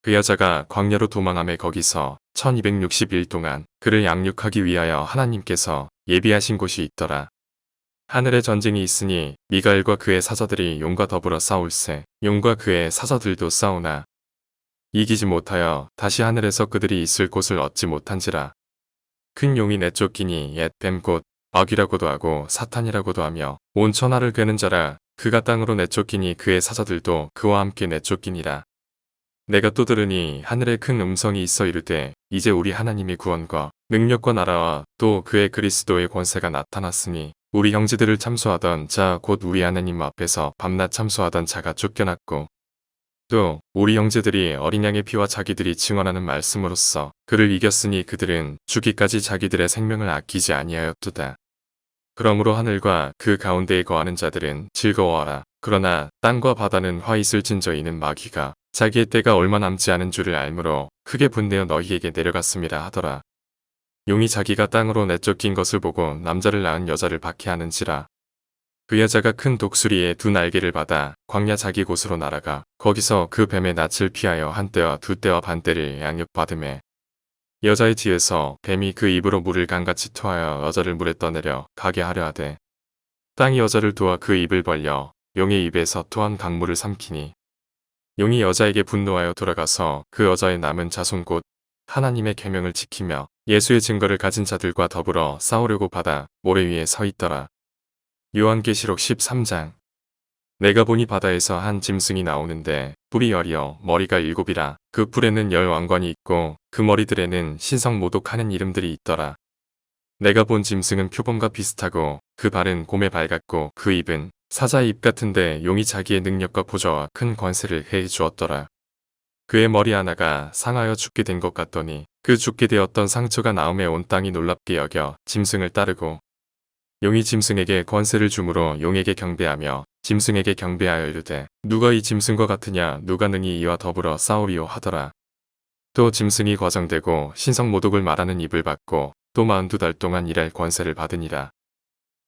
그 여자가 광야로 도망하며 거기서 1260일 동안 그를 양육하기 위하여 하나님께서 예비하신 곳이 있더라. 하늘에 전쟁이 있으니 미가엘과 그의 사자들이 용과 더불어 싸울세. 용과 그의 사자들도 싸우나 이기지 못하여 다시 하늘에서 그들이 있을 곳을 얻지 못한지라. 큰 용이 내쫓기니 옛 뱀 곧 어귀라고도 하고 사탄이라고도 하며 온 천하를 괴는 자라. 그가 땅으로 내쫓기니 그의 사자들도 그와 함께 내쫓기니라. 내가 또 들으니 하늘에 큰 음성이 있어 이르되 이제 우리 하나님의 구원과 능력과 나라와 또 그의 그리스도의 권세가 나타났으니 우리 형제들을 참소하던 자 곧 우리 하나님 앞에서 밤낮 참소하던 자가 쫓겨났고 또 우리 형제들이 어린 양의 피와 자기들이 증언하는 말씀으로써 그를 이겼으니 그들은 죽기까지 자기들의 생명을 아끼지 아니하였도다. 그러므로 하늘과 그 가운데에 거하는 자들은 즐거워하라. 그러나 땅과 바다는 화 있을 진저이는 마귀가 자기의 때가 얼마 남지 않은 줄을 알므로 크게 분내어 너희에게 내려갔음이라 하더라. 용이 자기가 땅으로 내쫓긴 것을 보고 남자를 낳은 여자를 박해하는지라. 그 여자가 큰 독수리의 두 날개를 받아 광야 자기 곳으로 날아가 거기서 그 뱀의 낯을 피하여 한 때와 두 때와 반 때를 양육받음에 여자의 뒤에서 뱀이 그 입으로 물을 강같이 토하여 여자를 물에 떠내려 가게 하려 하되 땅이 여자를 도와 그 입을 벌려 용의 입에서 토한 강물을 삼키니 용이 여자에게 분노하여 돌아가서 그 여자의 남은 자손 곧 하나님의 계명을 지키며 예수의 증거를 가진 자들과 더불어 싸우려고 받아 모래 위에 서 있더라. 요한계시록 13장. 내가 보니 바다에서 한 짐승이 나오는데 뿔이 10이요 머리가 7이라. 그 뿔에는 10 왕관이 있고 그 머리들에는 신성모독하는 이름들이 있더라. 내가 본 짐승은 표범과 비슷하고 그 발은 곰의 발 같고 그 입은 사자의 입 같은데 용이 자기의 능력과 보좌와 큰 권세를 해 주었더라. 그의 머리 하나가 상하여 죽게 된 것 같더니 그 죽게 되었던 상처가 나음에 온 땅이 놀랍게 여겨 짐승을 따르고 용이 짐승에게 권세를 주므로 용에게 경배하며 짐승에게 경배하여 이르되 누가 이 짐승과 같으냐 누가 능히 이와 더불어 싸우리요 하더라. 또 짐승이 과정되고 신성모독을 말하는 입을 받고 또 42달 동안 일할 권세를 받으니라.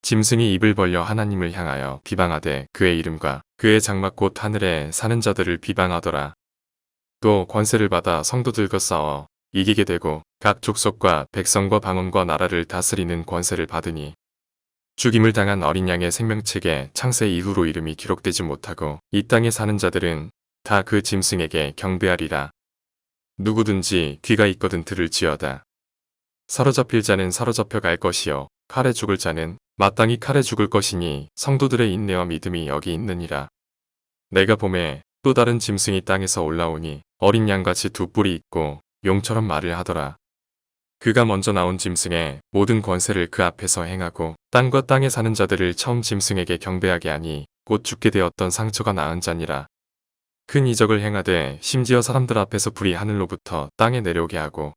짐승이 입을 벌려 하나님을 향하여 비방하되 그의 이름과 그의 장막 곧 하늘에 사는 자들을 비방하더라. 또 권세를 받아 성도들과 싸워 이기게 되고 각 족속과 백성과 방언과 나라를 다스리는 권세를 받으니 죽임을 당한 어린 양의 생명책에 창세 이후로 이름이 기록되지 못하고 이 땅에 사는 자들은 다 그 짐승에게 경배하리라. 누구든지 귀가 있거든 들을지어다. 사로잡힐 자는 사로잡혀 갈 것이요 칼에 죽을 자는 마땅히 칼에 죽을 것이니 성도들의 인내와 믿음이 여기 있느니라. 내가 보매 또 다른 짐승이 땅에서 올라오니 어린 양같이 두 뿔이 있고 용처럼 말을 하더라. 그가 먼저 나온 짐승의 모든 권세를 그 앞에서 행하고 땅과 땅에 사는 자들을 처음 짐승에게 경배하게 하니 곧 죽게 되었던 상처가 나은 자니라. 큰 이적을 행하되 심지어 사람들 앞에서 불이 하늘로부터 땅에 내려오게 하고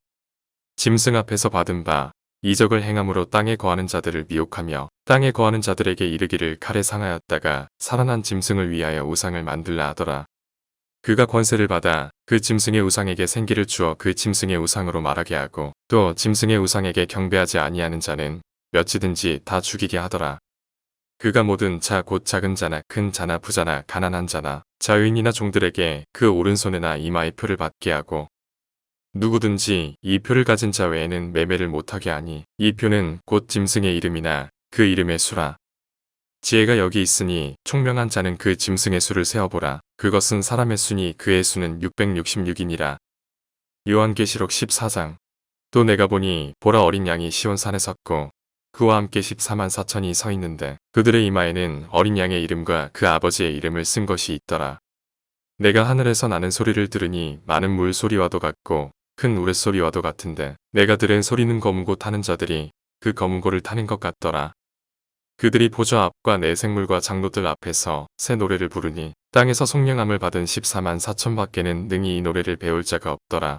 짐승 앞에서 받은 바 이적을 행함으로 땅에 거하는 자들을 미혹하며 땅에 거하는 자들에게 이르기를 칼에 상하였다가 살아난 짐승을 위하여 우상을 만들라 하더라. 그가 권세를 받아 그 짐승의 우상에게 생기를 주어 그 짐승의 우상으로 말하게 하고 또 짐승의 우상에게 경배하지 아니하는 자는 몇이든지 다 죽이게 하더라. 그가 모든 자 곧 작은 자나 큰 자나 부자나 가난한 자나 자유인이나 종들에게 그 오른손에나 이마에 표를 받게 하고 누구든지 이 표를 가진 자 외에는 매매를 못하게 하니 이 표는 곧 짐승의 이름이나 그 이름의 수라. 지혜가 여기 있으니 총명한 자는 그 짐승의 수를 세어보라. 그것은 사람의 수니 그의 수는 666이니라. 요한계시록 14장. 또 내가 보니 보라 어린 양이 시온산에 섰고 그와 함께 14만 4천이 서 있는데 그들의 이마에는 어린 양의 이름과 그 아버지의 이름을 쓴 것이 있더라. 내가 하늘에서 나는 소리를 들으니 많은 물 소리와도 같고 큰 우레소리와도 같은데 내가 들은 소리는 검은고 타는 자들이 그 검은고를 타는 것 같더라. 그들이 보좌 앞과 내 생물과 장로들 앞에서 새 노래를 부르니 땅에서 속량함을 받은 14만 4천 밖에는 능히 이 노래를 배울 자가 없더라.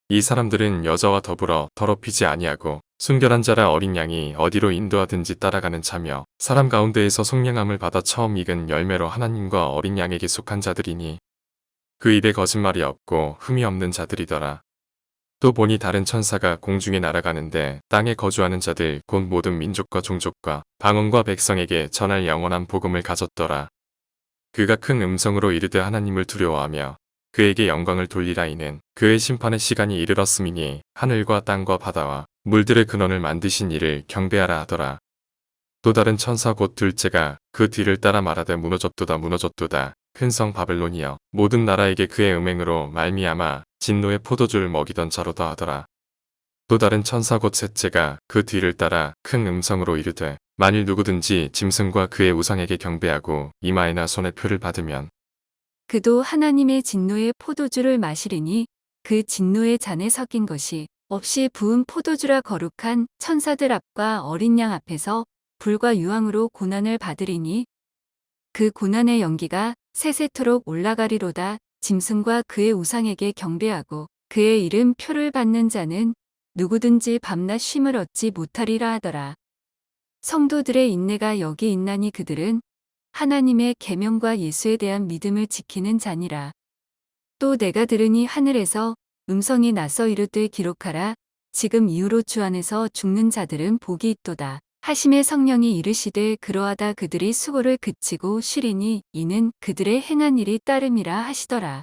이 사람들은 여자와 더불어 더럽히지 아니하고 순결한 자라 어린 양이 어디로 인도하든지 따라가는 자며 사람 가운데에서 속량함을 받아 처음 익은 열매로 하나님과 어린 양에게 속한 자들이니 그 입에 거짓말이 없고 흠이 없는 자들이더라. 또 보니 다른 천사가 공중에 날아가는데 땅에 거주하는 자들 곧 모든 민족과 종족과 방언과 백성에게 전할 영원한 복음을 가졌더라. 그가 큰 음성으로 이르되 하나님을 두려워하며 그에게 영광을 돌리라. 이는 그의 심판의 시간이 이르렀음이니 하늘과 땅과 바다와 물들의 근원을 만드신 이를 경배하라 하더라. 또 다른 천사 곧 둘째가 그 뒤를 따라 말하되 무너졌도다 무너졌도다. 큰 성 바벨론이여 모든 나라에게 그의 음행으로 말미암아 진노의 포도주를 먹이던 자로다 하더라. 또 다른 천사 곧 셋째가 그 뒤를 따라 큰 음성으로 이르되 만일 누구든지 짐승과 그의 우상에게 경배하고 이마에나 손에 표를 받으면 그도 하나님의 진노의 포도주를 마시리니 그 진노의 잔에 섞인 것이 없이 부은 포도주라. 거룩한 천사들 앞과 어린 양 앞에서 불과 유황으로 고난을 받으리니 그 고난의 연기가 세세토록 올라가리로다. 짐승과 그의 우상에게 경배하고 그의 이름 표를 받는 자는 누구든지 밤낮 쉼을 얻지 못하리라 하더라. 성도들의 인내가 여기 있나니 그들은 하나님의 계명과 예수에 대한 믿음을 지키는 자니라. 또 내가 들으니 하늘에서 음성이 나서 이르되 기록하라. 지금 이후로 주 안에서 죽는 자들은 복이 있도다. 하심의 성령이 이르시되 그러하다 그들이 수고를 그치고 쉬리니 이는 그들의 행한 일이 따름이라 하시더라.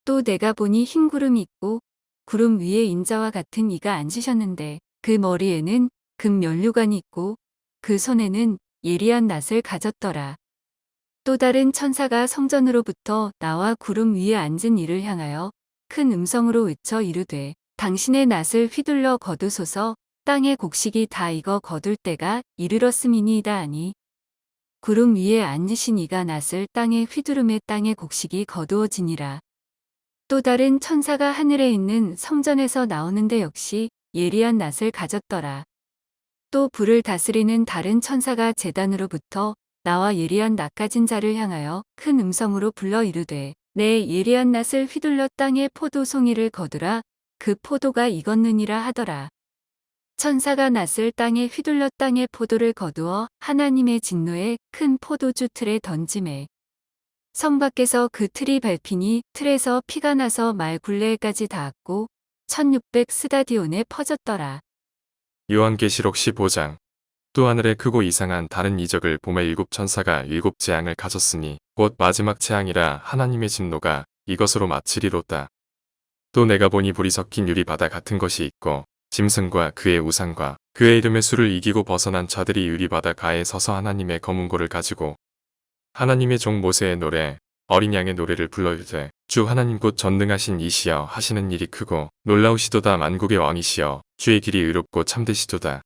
또 내가 보니 흰 구름이 있고 구름 위에 인자와 같은 이가 앉으셨는데 그 머리에는 금 면류관이 있고 그 손에는 예리한 낫을 가졌더라. 또 다른 천사가 성전으로부터 나와 구름 위에 앉은 이를 향하여 큰 음성으로 외쳐 이르되 당신의 낫을 휘둘러 거두소서. 땅의 곡식이 다 익어 거둘 때가 이르렀음이니이다 하니 구름 위에 앉으신 이가 낫을 땅에 휘두르매 땅의 곡식이 거두어지니라. 또 다른 천사가 하늘에 있는 성전에서 나오는데 역시 예리한 낫을 가졌더라. 또 불을 다스리는 다른 천사가 제단으로부터 나와 예리한 낫 가진 자를 향하여 큰 음성으로 불러 이르되 내 예리한 낫을 휘둘러 땅에 포도 송이를 거두라. 그 포도가 익었느니라 하더라. 천사가 낫을 땅에 휘둘러 땅에 포도를 거두어 하나님의 진노의 큰 포도주 틀에 던지매 성 밖에서 그 틀이 밟히니 틀에서 피가 나서 말 굴레까지 닿았고 1600 스다디온에 퍼졌더라. 요한계시록 15장. 또 하늘에 크고 이상한 다른 이적을 보매 일곱 천사가 일곱 재앙을 가졌으니 곧 마지막 재앙이라 하나님의 진노가 이것으로 마치리로다. 또 내가 보니 불이 섞인 유리 바다 같은 것이 있고 짐승과 그의 우상과 그의 이름의 수를 이기고 벗어난 자들이 유리 바다 가에 서서 하나님의 검은고를 가지고 하나님의 종 모세의 노래 어린 양의 노래를 불러 이르되 주 하나님 곧 전능하신 이시여 하시는 일이 크고 놀라우시도다. 만국의 왕이시여 주의 길이 의롭고 참되시도다.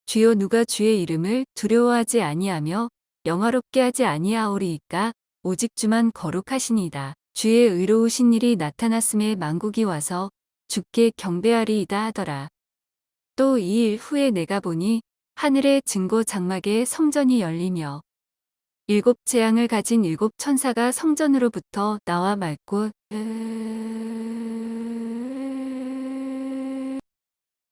주여 누가 주의 이름을 두려워하지 아니하며 영화롭게 하지 아니하오리이까 오직 주만 거룩하시니이다. 주의 의로우신 일이 나타났음에 만국이 와서 주께 경배하리이다 하더라. 또 이 일 후에 내가 보니 하늘의 증거 장막에 성전이 열리며 일곱 재앙을 가진 일곱 천사가 성전으로부터 나와 맑고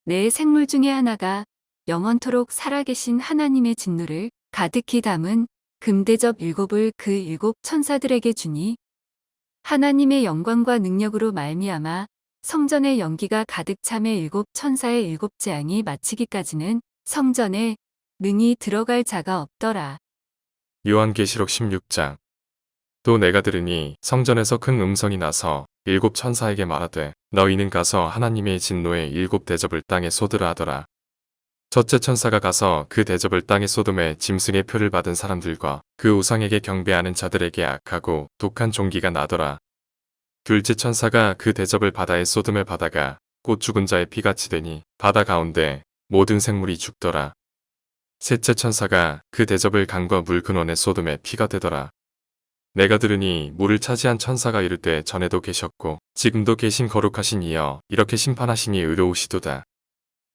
네 생물 중에 하나가 영원토록 살아계신 하나님의 진노를 가득히 담은 금대접 일곱을 그 일곱 천사들에게 주니 하나님의 영광과 능력으로 말미암아 성전의 연기가 가득 참에 일곱 천사의 일곱 재앙이 마치기까지는 성전에 능히 들어갈 자가 없더라. 요한계시록 16장. 또 내가 들으니 성전에서 큰 음성이 나서 일곱 천사에게 말하되 너희는 가서 하나님의 진노의 일곱 대접을 땅에 쏟으라 하더라. 첫째 천사가 가서 그 대접을 땅에 쏟음에 짐승의 표를 받은 사람들과 그 우상에게 경배하는 자들에게 악하고 독한 종기가 나더라. 둘째 천사가 그 대접을 바다에 쏟음에 바다가 곧 죽은 자의 피같이 되니 바다 가운데 모든 생물이 죽더라. 셋째 천사가 그 대접을 강과 물 근원에 쏟음에 피가 되더라. 내가 들으니 물을 차지한 천사가 이르되 전에도 계셨고 지금도 계신 거룩하신 이여 이렇게 심판하시니 의로우시도다.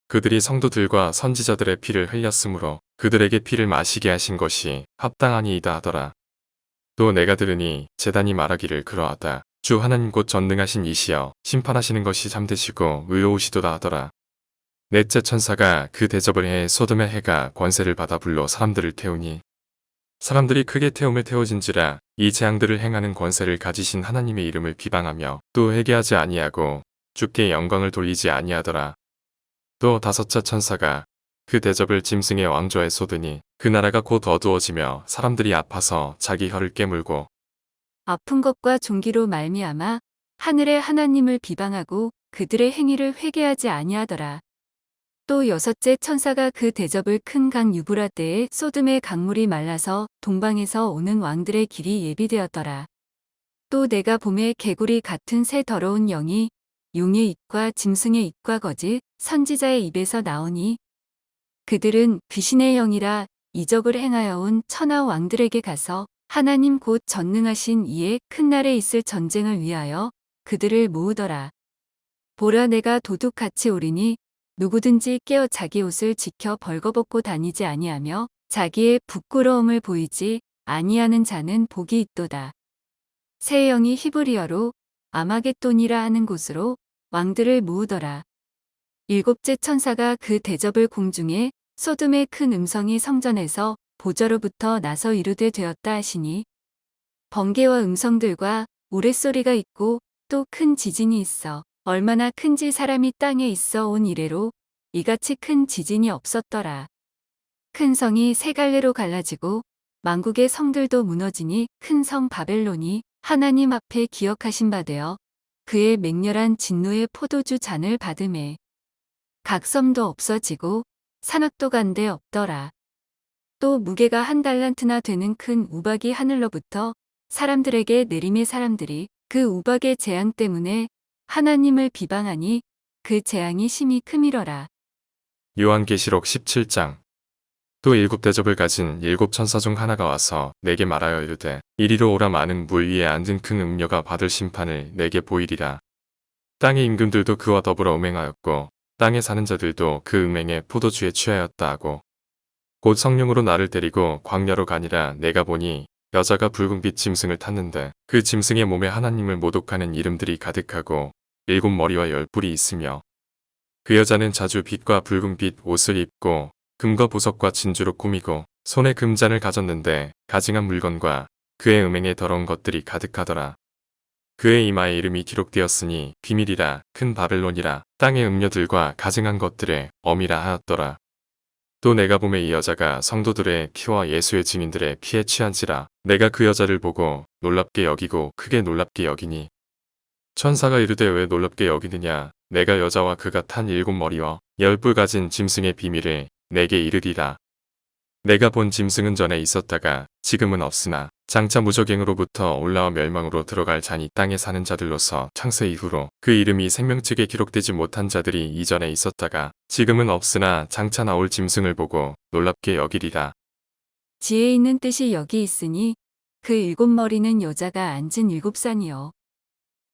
그들이 성도들과 선지자들의 피를 흘렸으므로 그들에게 피를 마시게 하신 것이 합당하니이다 하더라. 또 내가 들으니 제단이 말하기를 그러하다. 주 하나님 곧 전능하신 이시여 심판하시는 것이 참되시고 의로우시도다 하더라. 넷째 천사가 그 대접을 해 소돔의 해가 권세를 받아 불러 사람들을 태우니 사람들이 크게 태움에 태워진지라 이 재앙들을 행하는 권세를 가지신 하나님의 이름을 비방하며 또 회개하지 아니하고 주께 영광을 돌리지 아니하더라. 또 다섯째 천사가 그 대접을 짐승의 왕좌에 쏟으니 그 나라가 곧 어두워지며 사람들이 아파서 자기 혀를 깨물고 아픈 것과 종기로 말미암아 하늘의 하나님을 비방하고 그들의 행위를 회개하지 아니하더라. 또 여섯째 천사가 그 대접을 큰 강 유브라데에 쏟음의 강물이 말라서 동방에서 오는 왕들의 길이 예비되었더라. 또 내가 봄에 개구리 같은 새 더러운 영이 용의 입과 짐승의 입과 거짓 선지자의 입에서 나오니 그들은 귀신의 영이라 이적을 행하여 온 천하 왕들에게 가서 하나님 곧 전능하신 이의 큰 날에 있을 전쟁을 위하여 그들을 모으더라. 보라 내가 도둑같이 오리니 누구든지 깨어 자기 옷을 지켜 벌거벗고 다니지 아니하며 자기의 부끄러움을 보이지 아니하는 자는 복이 있도다. 새 영이 히브리어로 아마겟돈이라 하는 곳으로 왕들을 모으더라. 일곱째 천사가 그 대접을 공중에 소돔의 큰 음성이 성전에서 보좌로부터 나서 이르되 되었다 하시니 번개와 음성들과 우레소리가 있고 또 큰 지진이 있어 얼마나 큰지 사람이 땅에 있어 온 이래로 이같이 큰 지진이 없었더라. 큰 성이 세 갈래로 갈라지고 만국의 성들도 무너지니 큰 성 바벨론이 하나님 앞에 기억하신 바 되어 그의 맹렬한 진노의 포도주 잔을 받음에 각 섬도 없어지고 산악도 간데 없더라. 또 무게가 한 달란트나 되는 큰 우박이 하늘로부터 사람들에게 내림에 사람들이 그 우박의 재앙 때문에 하나님을 비방하니 그 재앙이 심히 크미러라. 요한계시록 17장. 또 일곱 대접을 가진 일곱 천사 중 하나가 와서 내게 말하여 이르되 이리로 오라. 많은 물 위에 앉은 큰 음녀가 받을 심판을 내게 보이리라. 땅의 임금들도 그와 더불어 음행하였고 땅에 사는 자들도 그 음행에 포도주에 취하였다 하고 곧 성령으로 나를 데리고 광야로 가니라. 내가 보니 여자가 붉은빛 짐승을 탔는데 그 짐승의 몸에 하나님을 모독하는 이름들이 가득하고 일곱 머리와 열 뿔이 있으며 그 여자는 자주 빛과 붉은빛 옷을 입고 금과 보석과 진주로 꾸미고 손에 금잔을 가졌는데 가증한 물건과 그의 음행에 더러운 것들이 가득하더라. 그의 이마에 이름이 기록되었으니 비밀이라 큰 바벨론이라 땅의 음녀들과 가증한 것들의 어미라 하였더라. 또 내가 보매 이 여자가 성도들의 피와 예수의 증인들의 피에 취한지라. 내가 그 여자를 보고 놀랍게 여기고 크게 놀랍게 여기니 천사가 이르되 왜 놀랍게 여기느냐. 내가 여자와 그가 탄 일곱 머리와 열 뿔 가진 짐승의 비밀을 내게 이르리라. 내가 본 짐승은 전에 있었다가 지금은 없으나 장차 무적행으로부터 올라와 멸망으로 들어갈 자니 땅에 사는 자들로서 창세 이후로 그 이름이 생명책에 기록되지 못한 자들이 이전에 있었다가 지금은 없으나 장차 나올 짐승을 보고 놀랍게 여기리라. 지혜 있는 뜻이 여기 있으니 그 일곱 머리는 여자가 앉은 일곱 산이요.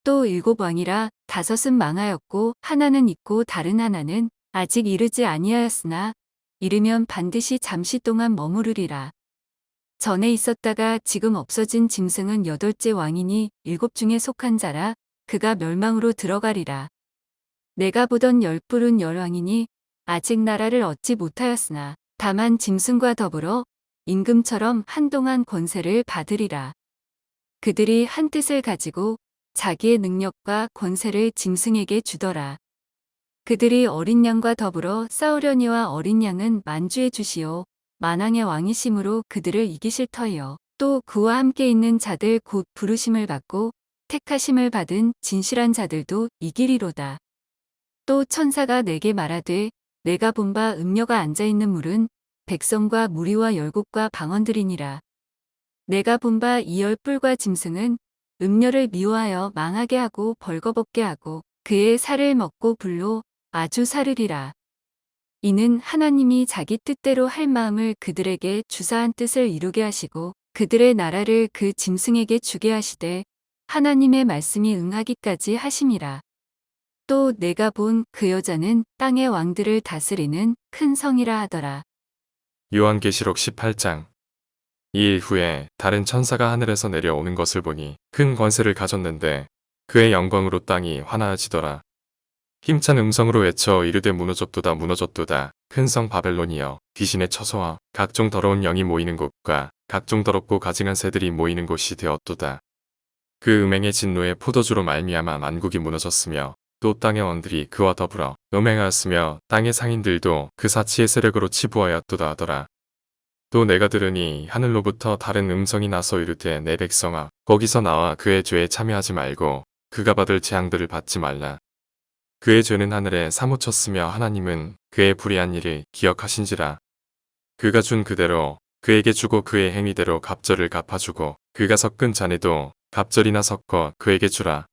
또 일곱 왕이라 다섯은 망하였고 하나는 있고 다른 하나는 아직 이르지 아니하였으나 이르면 반드시 잠시 동안 머무르리라. 전에 있었다가 지금 없어진 짐승은 여덟째 왕이니 일곱 중에 속한 자라. 그가 멸망으로 들어가리라. 내가 보던 열 뿔은 열 왕이니 아직 나라를 얻지 못하였으나 다만 짐승과 더불어 임금처럼 한동안 권세를 받으리라. 그들이 한 뜻을 가지고 자기의 능력과 권세를 짐승에게 주더라. 그들이 어린 양과 더불어 싸우려니와 어린 양은 만주에 주시오. 만왕의 왕이심으로 그들을 이기실 터이요. 또 그와 함께 있는 자들 곧 부르심을 받고 택하심을 받은 진실한 자들도 이기리로다. 또 천사가 내게 말하되 내가 본 바 음녀가 앉아있는 물은 백성과 무리와 열국과 방언들이니라. 내가 본 바 이 열 뿔과 짐승은 음녀를 미워하여 망하게 하고 벌거벗게 하고 그의 살을 먹고 불로 아주 사르리라. 이는 하나님이 자기 뜻대로 할 마음을 그들에게 주사한 뜻을 이루게 하시고 그들의 나라를 그 짐승에게 주게 하시되 하나님의 말씀이 응하기까지 하심이라. 또 내가 본 그 여자는 땅의 왕들을 다스리는 큰 성이라 하더라. 요한계시록 18장. 이 일 후에 다른 천사가 하늘에서 내려오는 것을 보니 큰 권세를 가졌는데 그의 영광으로 땅이 환하여지더라. 힘찬 음성으로 외쳐 이르되 무너졌도다 무너졌도다. 큰 성 바벨론이여 귀신의 처소와 각종 더러운 영이 모이는 곳과 각종 더럽고 가증한 새들이 모이는 곳이 되었도다. 그 음행의 진노의 포도주로 말미암아 만국이 무너졌으며 또 땅의 왕들이 그와 더불어 음행하였으며 땅의 상인들도 그 사치의 세력으로 치부하였도다 하더라. 또 내가 들으니 하늘로부터 다른 음성이 나서 이르되 내 백성아 거기서 나와 그의 죄에 참여하지 말고 그가 받을 재앙들을 받지 말라. 그의 죄는 하늘에 사무쳤으며 하나님은 그의 불의한 일을 기억하신지라. 그가 준 그대로 그에게 주고 그의 행위대로 갑절을 갚아주고 그가 섞은 잔에도 갑절이나 섞어 그에게 주라.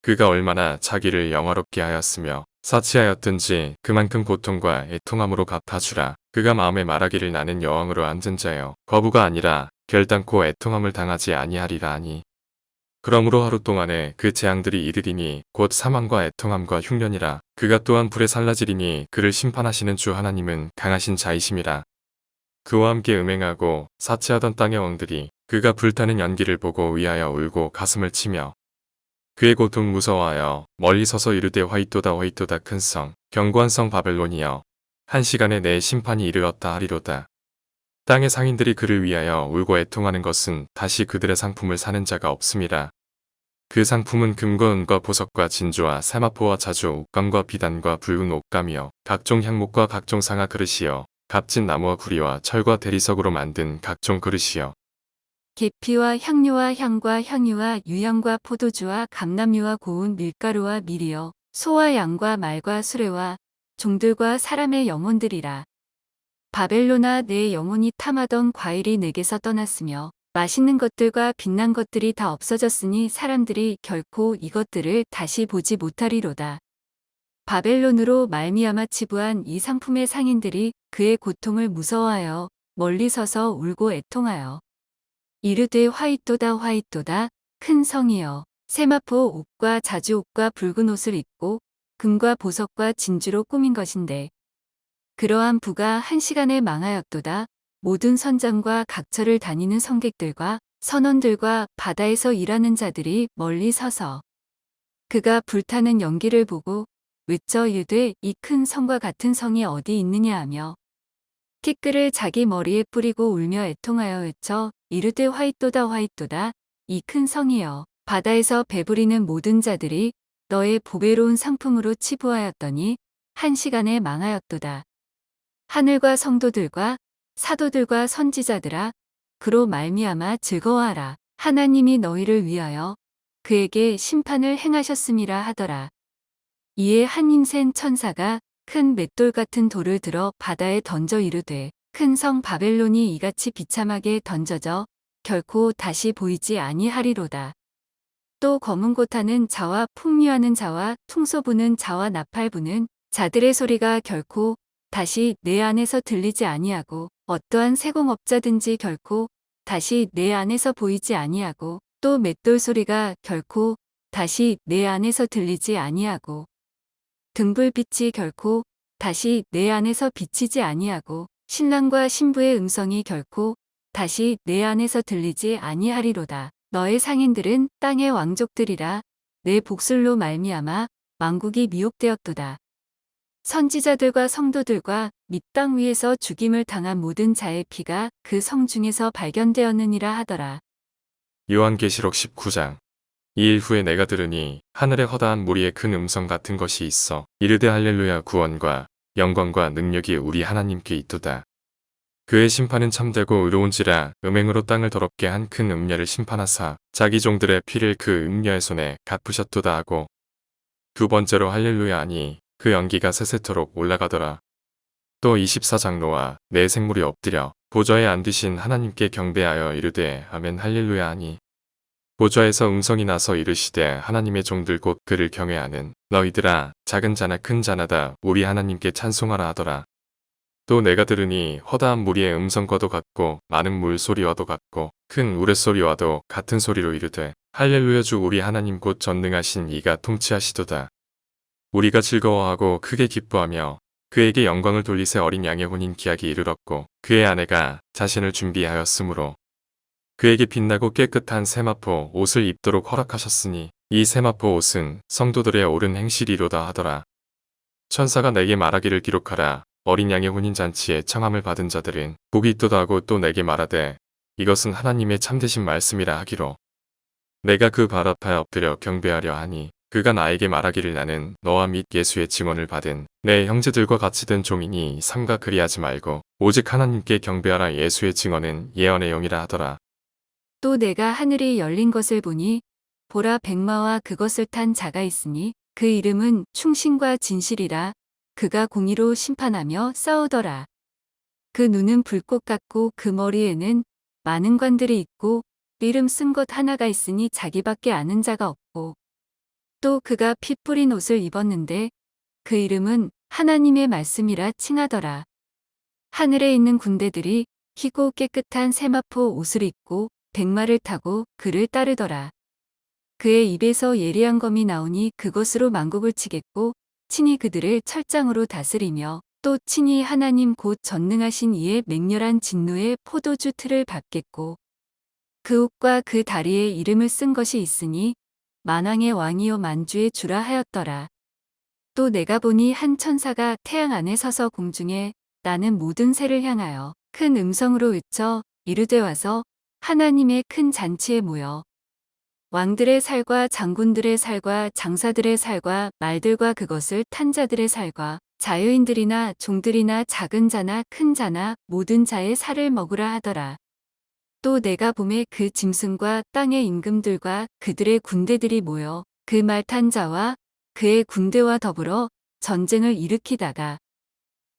그가 얼마나 자기를 영화롭게 하였으며 사치하였든지 그만큼 고통과 애통함으로 갚아주라. 그가 마음에 말하기를 나는 여왕으로 앉은 자여 거부가 아니라 결단코 애통함을 당하지 아니하리라 하니 그러므로 하루 동안에 그 재앙들이 이르리니 곧 사망과 애통함과 흉년이라. 그가 또한 불에 살라지리니 그를 심판하시는 주 하나님은 강하신 자이심이라. 그와 함께 음행하고 사치하던 땅의 왕들이 그가 불타는 연기를 보고 위하여 울고 가슴을 치며 그의 고통 무서워하여 멀리 서서 이르되 화이토다 화이토다 큰 성, 견고한 성 바벨론이여 한 시간에 내 심판이 이르렀다 하리로다. 땅의 상인들이 그를 위하여 울고 애통하는 것은 다시 그들의 상품을 사는 자가 없음이라. 그 상품은 금과 은과 보석과 진주와 세마포와 자주, 옥감과 비단과 붉은 옷감이요 각종 향목과 각종 상아 그릇이요 값진 나무와 구리와 철과 대리석으로 만든 각종 그릇이요 계피와 향료와 향과 향유와 유향과 포도주와 감람유와 고운 밀가루와 밀이요 소와 양과 말과 수레와 종들과 사람의 영혼들이라. 바벨론아, 내 영혼이 탐하던 과일이 내게서 떠났으며 맛있는 것들과 빛난 것들이 다 없어졌으니 사람들이 결코 이것들을 다시 보지 못하리로다. 바벨론으로 말미암아 치부한 이 상품의 상인들이 그의 고통을 무서워하여 멀리 서서 울고 애통하여 이르되 화이또다 화이또다 큰 성이여 세마포 옷과 자주 옷과 붉은 옷을 입고 금과 보석과 진주로 꾸민 것인데 그러한 부가 한 시간에 망하였도다. 모든 선장과 각처를 다니는 성객들과 선원들과 바다에서 일하는 자들이 멀리 서서 그가 불타는 연기를 보고 외쳐 이르되 이 큰 성과 같은 성이 어디 있느냐 하며 티끌을 자기 머리에 뿌리고 울며 애통하여 외쳐 이르되 화이또다 화이또다 이 큰 성이여 바다에서 배부리는 모든 자들이 너의 보배로운 상품으로 치부하였더니 한 시간에 망하였도다. 하늘과 성도들과 사도들과 선지자들아 그로 말미암아 즐거워하라. 하나님이 너희를 위하여 그에게 심판을 행하셨음이라 하더라. 이에 한 힘센 천사가 큰 맷돌 같은 돌을 들어 바다에 던져 이르되 큰 성 바벨론이 이같이 비참하게 던져져 결코 다시 보이지 아니하리로다. 또 검은 고타는 자와 풍류하는 자와 퉁소 부는 자와 나팔 부는 자들의 소리가 결코 다시 내 안에서 들리지 아니하고 어떠한 세공업자든지 결코 다시 내 안에서 보이지 아니하고 또 맷돌 소리가 결코 다시 내 안에서 들리지 아니하고 등불빛이 결코 다시 내 안에서 비치지 아니하고 신랑과 신부의 음성이 결코 다시 내 안에서 들리지 아니하리로다. 너의 상인들은 땅의 왕족들이라 내 복술로 말미암아 왕국이 미혹되었도다. 선지자들과 성도들과 및 땅 위에서 죽임을 당한 모든 자의 피가 그 성 중에서 발견되었느니라 하더라. 요한계시록 19장. 이 일 후에 내가 들으니 하늘에 허다한 무리의 큰 음성 같은 것이 있어 이르되 할렐루야 구원과 영광과 능력이 우리 하나님께 있도다. 그의 심판은 참되고 의로운지라 음행으로 땅을 더럽게 한 큰 음녀를 심판하사 자기 종들의 피를 그 음녀의 손에 갚으셨도다 하고 두 번째로 할렐루야 하니 그 연기가 세세토록 올라가더라. 또 24장로와 네 생물이 엎드려 보좌에 앉으신 하나님께 경배하여 이르되 아멘 할렐루야 하니 보좌에서 음성이 나서 이르시되 하나님의 종들 곧 그를 경외하는 너희들아 작은 자나 큰 자나다 우리 하나님께 찬송하라 하더라. 또 내가 들으니 허다한 무리의 음성과도 같고 많은 물소리와도 같고 큰 우레소리와도 같은 소리로 이르되 할렐루야 주 우리 하나님 곧 전능하신 이가 통치하시도다. 우리가 즐거워하고 크게 기뻐하며 그에게 영광을 돌리세 어린 양의 혼인 기약이 이르렀고 그의 아내가 자신을 준비하였으므로 그에게 빛나고 깨끗한 세마포 옷을 입도록 허락하셨으니 이 세마포 옷은 성도들의 옳은 행실이로다 하더라. 천사가 내게 말하기를 기록하라. 어린 양의 혼인잔치에 청함을 받은 자들은 복이 있도다 하고 또 내게 말하되 이것은 하나님의 참되신 말씀이라 하기로 내가 그 발 앞에 엎드려 경배하려 하니 그가 나에게 말하기를 나는 너와 및 예수의 증언을 받은 내 형제들과 같이 된 종이니 삼가 그리하지 말고 오직 하나님께 경배하라. 예수의 증언은 예언의 영이라 하더라. 또 내가 하늘이 열린 것을 보니 보라 백마와 그것을 탄 자가 있으니 그 이름은 충신과 진실이라. 그가 공의로 심판하며 싸우더라. 그 눈은 불꽃 같고 그 머리에는 많은 관들이 있고 이름 쓴 것 하나가 있으니 자기밖에 아는 자가 없고 또 그가 피 뿌린 옷을 입었는데 그 이름은 하나님의 말씀이라 칭하더라. 하늘에 있는 군대들이 희고 깨끗한 세마포 옷을 입고 백마를 타고 그를 따르더라. 그의 입에서 예리한 검이 나오니 그것으로 만국을 치겠고 친히 그들을 철장으로 다스리며 또 친히 하나님 곧 전능하신 이의 맹렬한 진노의 포도주 틀을 밟겠고 그 옷과 그 다리에 이름을 쓴 것이 있으니 만왕의 왕이요 만주의 주라 하였더라. 또 내가 보니 한 천사가 태양 안에 서서 공중에 나는 모든 새를 향하여 큰 음성으로 외쳐 이르되 와서 하나님의 큰 잔치에 모여 왕들의 살과 장군들의 살과 장사들의 살과 말들과 그것을 탄 자들의 살과 자유인들이나 종들이나 작은 자나 큰 자나 모든 자의 살을 먹으라 하더라. 또 내가 봄에 그 짐승과 땅의 임금들과 그들의 군대들이 모여 그 말 탄 자와 그의 군대와 더불어 전쟁을 일으키다가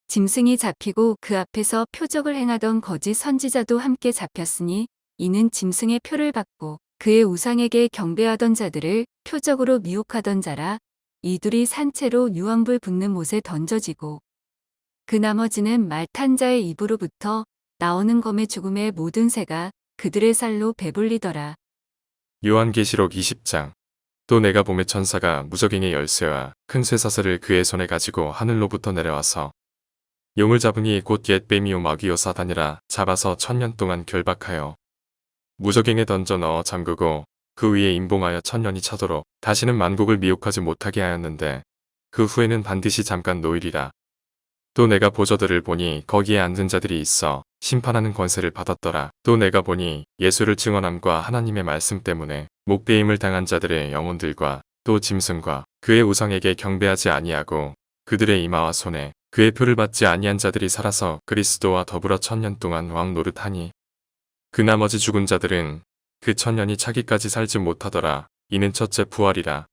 짐승이 잡히고 그 앞에서 표적을 행하던 거짓 선지자도 함께 잡혔으니 이는 짐승의 표를 받고 그의 우상에게 경배하던 자들을 표적으로 미혹하던 자라. 이 둘이 산채로 유황불 붙는 못에 던져지고 그 나머지는 말 탄 자의 입으로부터 나오는 검의 죽음의 모든 새가 그들의 살로 배불리더라. 요한계시록 20장. 또 내가 봄에 천사가 무적행의 열쇠와 큰 쇠사슬을 그의 손에 가지고 하늘로부터 내려와서 용을 잡으니 곧 옛 뱀이요 마귀요 사단이라 잡아서 1000년 동안 결박하여 무적행에 던져 넣어 잠그고 그 위에 임봉하여 1000년이 차도록 다시는 만국을 미혹하지 못하게 하였는데 그 후에는 반드시 잠깐 노일이라. 또 내가 보저들을 보니 거기에 앉은 자들이 있어 심판하는 권세를 받았더라. 또 내가 보니 예수를 증언함과 하나님의 말씀 때문에 목배임을 당한 자들의 영혼들과 또 짐승과 그의 우상에게 경배하지 아니하고 그들의 이마와 손에 그의 표를 받지 아니한 자들이 살아서 그리스도와 더불어 1000년 동안 왕 노릇하니 그 나머지 죽은 자들은 그 1000년이 차기까지 살지 못하더라. 이는 첫째 부활이라.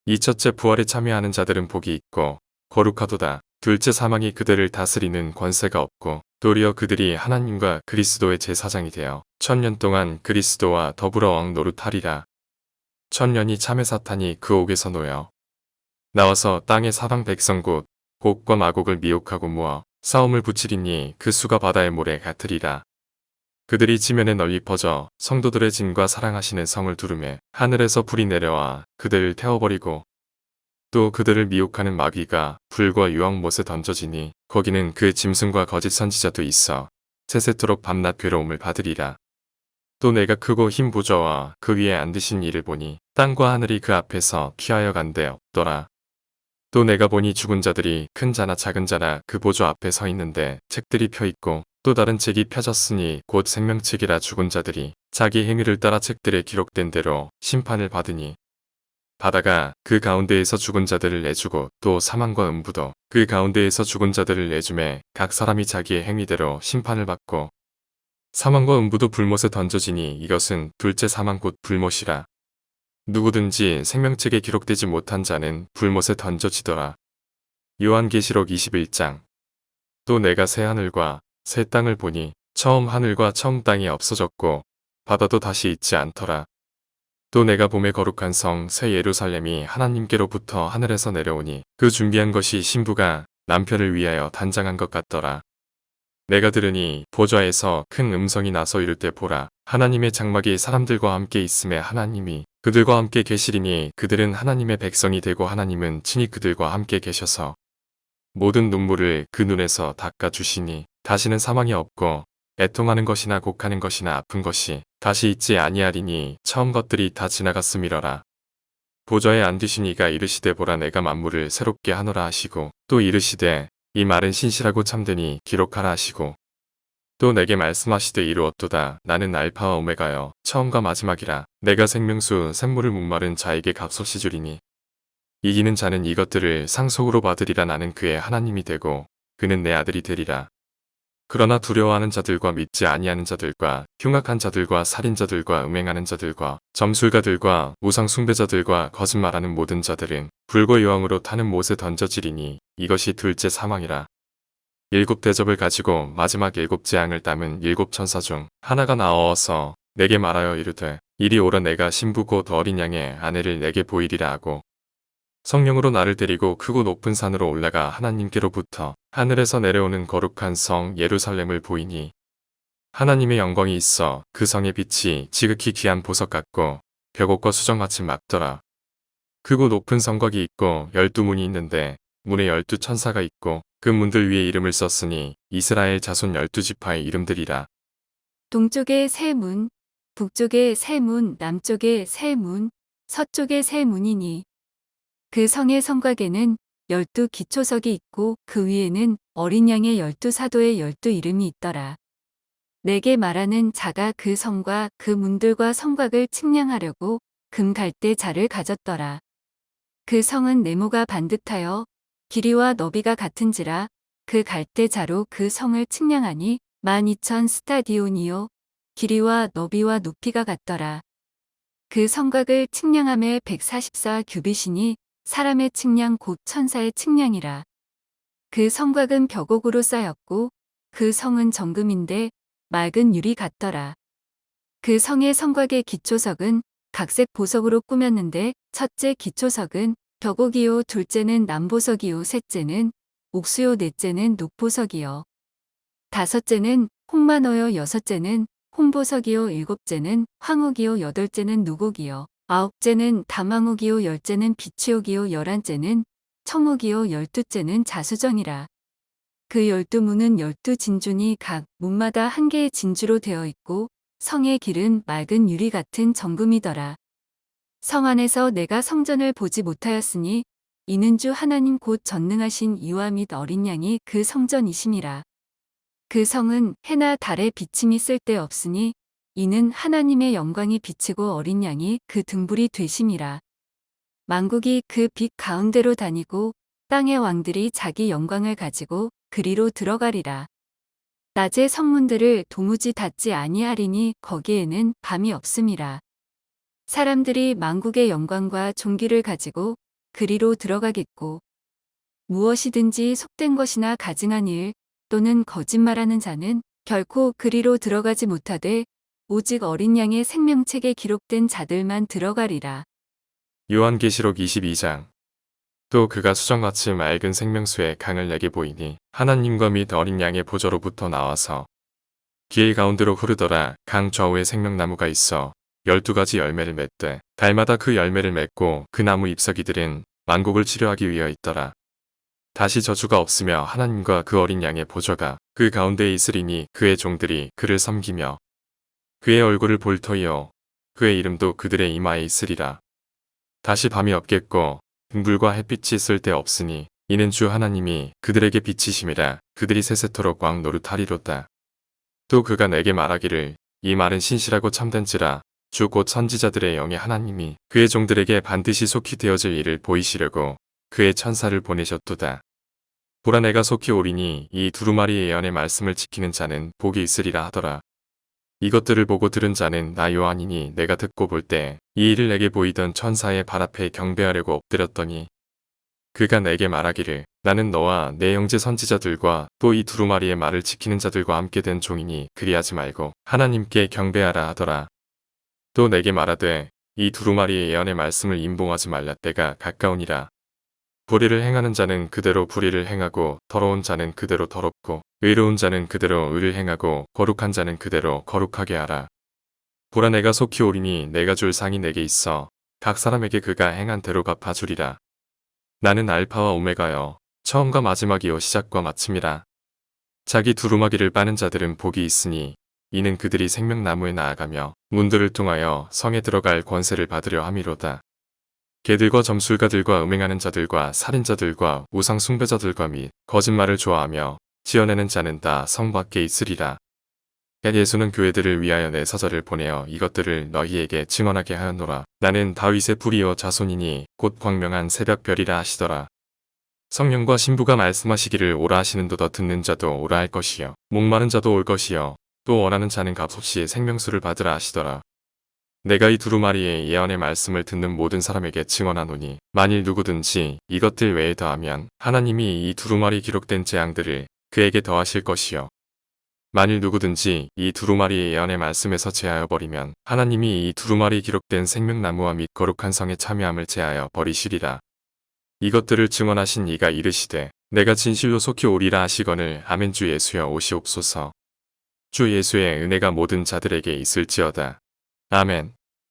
이 첫째 부활에 참여하는 자들은 복이 있고 거룩하도다. 둘째 사망이 그들을 다스리는 권세가 없고 도리어 그들이 하나님과 그리스도의 제사장이 되어 1000년 동안 그리스도와 더불어 왕 노릇하리라. 1000년이 참의 사탄이 그 옥에서 놓여 나와서 땅의 사방 백성 곧 곡과 마곡을 미혹하고 모아 싸움을 붙이리니 그 수가 바다의 모래 같으리라. 그들이 지면에 널리 퍼져 성도들의 진과 사랑하시는 성을 두르매 하늘에서 불이 내려와 그들을 태워버리고 또 그들을 미혹하는 마귀가 불과 유황못에 던져지니 거기는 그 짐승과 거짓 선지자도 있어 세세토록 밤낮 괴로움을 받으리라. 또 내가 크고 흰 보좌와 그 위에 앉으신 이를 보니 땅과 하늘이 그 앞에서 피하여 간데 없더라. 또 내가 보니 죽은 자들이 큰 자나 작은 자나 그 보좌 앞에 서 있는데 책들이 펴 있고 또 다른 책이 펴졌으니 곧 생명책이라. 죽은 자들이 자기 행위를 따라 책들에 기록된 대로 심판을 받으니 바다가 그 가운데에서 죽은 자들을 내주고 또 사망과 음부도 그 가운데에서 죽은 자들을 내주매 각 사람이 자기의 행위대로 심판을 받고 사망과 음부도 불못에 던져지니 이것은 둘째 사망 곧 불못이라. 누구든지 생명책에 기록되지 못한 자는 불못에 던져지더라. 요한계시록 21장. 또 내가 새 하늘과 새 땅을 보니 처음 하늘과 처음 땅이 없어졌고 바다도 다시 있지 않더라. 또 내가 봄에 거룩한 성 새 예루살렘이 하나님께로부터 하늘에서 내려오니 그 준비한 것이 신부가 남편을 위하여 단장한 것 같더라. 내가 들으니 보좌에서 큰 음성이 나서 이를 때 보라. 하나님의 장막이 사람들과 함께 있음에 하나님이 그들과 함께 계시리니 그들은 하나님의 백성이 되고 하나님은 친히 그들과 함께 계셔서 모든 눈물을 그 눈에서 닦아주시니 다시는 사망이 없고 애통하는 것이나 곡하는 것이나 아픈 것이 다시 있지 아니하리니 처음 것들이 다 지나갔음이러라. 보좌에 앉으신 이가 이르시되 보라 내가 만물을 새롭게 하노라 하시고 또 이르시되 이 말은 신실하고 참되니 기록하라 하시고 또 내게 말씀하시되 이루었도다. 나는 알파와 오메가여 처음과 마지막이라. 내가 생명수 샘물을 목마른 자에게 값없이 주리니 이기는 자는 이것들을 상속으로 받으리라. 나는 그의 하나님이 되고 그는 내 아들이 되리라. 그러나 두려워하는 자들과 믿지 아니하는 자들과 흉악한 자들과 살인자들과 음행하는 자들과 점술가들과 우상 숭배자들과 거짓말하는 모든 자들은 불과 유황으로 타는 못에 던져지리니 이것이 둘째 사망이라. 일곱 대접을 가지고 마지막 일곱 재앙을 담은 일곱 천사 중 하나가 나와서 내게 말하여 이르되 이리 오라. 내가 신부 곧 어린 양의 아내를 내게 보이리라 하고 성령으로 나를 데리고 크고 높은 산으로 올라가 하나님께로부터 하늘에서 내려오는 거룩한 성 예루살렘을 보이니 하나님의 영광이 있어 그 성의 빛이 지극히 귀한 보석 같고 벽옥과 수정같이 막더라. 크고 높은 성곽이 있고 12문이 있는데 문에 12천사가 있고 그 문들 위에 이름을 썼으니 이스라엘 자손 12지파의 이름들이라. 동쪽에 세 문, 북쪽에 세 문, 남쪽에 세 문, 서쪽에 세 문이니 그 성의 성곽에는 12 기초석이 있고 그 위에는 어린 양의 12 사도의 12 이름이 있더라. 내게 말하는 자가 그 성과 그 문들과 성곽을 측량하려고 금 갈대 자를 가졌더라. 그 성은 네모가 반듯하여 길이와 너비가 같은지라 그 갈대 자로 그 성을 측량하니 12,000 스타디온이요 길이와 너비와 높이가 같더라. 그 성곽을 측량함에 144 규빗이니 사람의 측량 곧 천사의 측량이라. 그 성곽은 벽옥으로 쌓였고 그 성은 정금인데 맑은 유리 같더라. 그 성의 성곽의 기초석은 각색 보석으로 꾸몄는데 첫째 기초석은 벽옥이요 둘째는 남보석이요 셋째는 옥수요 넷째는 녹보석이요 다섯째는 홍만호요 여섯째는 홍보석이요 일곱째는 황옥이요 여덟째는 누곡이요 아홉째는 담황옥이요 열째는 비취옥이요 열한째는 청옥이요 열두째는 자수정이라. 그 12문은 12진주니 각 문마다 한 개의 진주로 되어 있고 성의 길은 맑은 유리 같은 정금이더라. 성 안에서 내가 성전을 보지 못하였으니 이는 주 하나님 곧 전능하신 이와 및 어린 양이 그 성전이심이라. 그 성은 해나 달의 비침이 쓸데없으니 이는 하나님의 영광이 비치고 어린 양이 그 등불이 되심이라. 만국이 그 빛 가운데로 다니고 땅의 왕들이 자기 영광을 가지고 그리로 들어가리라. 낮에 성문들을 도무지 닫지 아니하리니 거기에는 밤이 없음이라. 사람들이 만국의 영광과 존귀를 가지고 그리로 들어가겠고 무엇이든지 속된 것이나 가증한 일 또는 거짓말하는 자는 결코 그리로 들어가지 못하되 오직 어린 양의 생명책에 기록된 자들만 들어가리라. 요한계시록 22장. 또 그가 수정같이 맑은 생명수의 강을 내게 보이니 하나님과 및 어린 양의 보좌로부터 나와서 길 가운데로 흐르더라. 강 좌우에 생명나무가 있어 12가지 열매를 맺되 달마다 그 열매를 맺고 그 나무 잎사귀들은 만국을 치료하기 위하여 있더라. 다시 저주가 없으며 하나님과 그 어린 양의 보좌가 그 가운데에 있으리니 그의 종들이 그를 섬기며 그의 얼굴을 볼 터이요 그의 이름도 그들의 이마에 있으리라. 다시 밤이 없겠고 등불과 햇빛이 쓸데없으니 이는 주 하나님이 그들에게 비치심이라. 그들이 세세토록 왕 노릇하리로다. 또 그가 내게 말하기를 이 말은 신실하고 참된지라. 주 곧 선지자들의 영의 하나님이 그의 종들에게 반드시 속히 되어질 일을 보이시려고 그의 천사를 보내셨도다. 보라 내가 속히 오리니 이 두루마리의 예언의 말씀을 지키는 자는 복이 있으리라 하더라. 이것들을 보고 들은 자는 나 요한이니 내가 듣고 볼 때 이 일을 내게 보이던 천사의 발 앞에 경배하려고 엎드렸더니 그가 내게 말하기를 나는 너와 내 형제 선지자들과 또 이 두루마리의 말을 지키는 자들과 함께 된 종이니 그리하지 말고 하나님께 경배하라 하더라. 또 내게 말하되 이 두루마리의 예언의 말씀을 임봉하지 말라. 때가 가까우니라. 불의를 행하는 자는 그대로 불의를 행하고 더러운 자는 그대로 더럽고 의로운 자는 그대로 의를 행하고 거룩한 자는 그대로 거룩하게 하라. 보라 내가 속히 오리니 내가 줄 상이 내게 있어 각 사람에게 그가 행한 대로 갚아주리라. 나는 알파와 오메가여 처음과 마지막이요 시작과 마침이라. 자기 두루마기를 빠는 자들은 복이 있으니 이는 그들이 생명나무에 나아가며 문들을 통하여 성에 들어갈 권세를 받으려 함이로다. 개들과 점술가들과 음행하는 자들과 살인자들과 우상 숭배자들과 및 거짓말을 좋아하며 지어내는 자는 다 성 밖에 있으리라. 예수는 교회들을 위하여 내 사절을 보내어 이것들을 너희에게 증언하게 하였노라. 나는 다윗의 뿌리요 자손이니 곧 광명한 새벽별이라 하시더라. 성령과 신부가 말씀하시기를 오라 하시는도더 듣는 자도 오라 할 것이요 목마른 자도 올 것이요 또 원하는 자는 값없이 생명수를 받으라 하시더라. 내가 이 두루마리의 예언의 말씀을 듣는 모든 사람에게 증언하노니 만일 누구든지 이것들 외에 더하면 하나님이 이 두루마리 기록된 재앙들을 그에게 더하실 것이요 만일 누구든지 이 두루마리의 예언의 말씀에서 제하여 버리면 하나님이 이 두루마리 기록된 생명나무와 및 거룩한 성에 참여함을 제하여 버리시리라. 이것들을 증언하신 이가 이르시되 내가 진실로 속히 오리라 하시거늘 아멘. 주 예수여 오시옵소서. 주 예수의 은혜가 모든 자들에게 있을지어다. 아멘.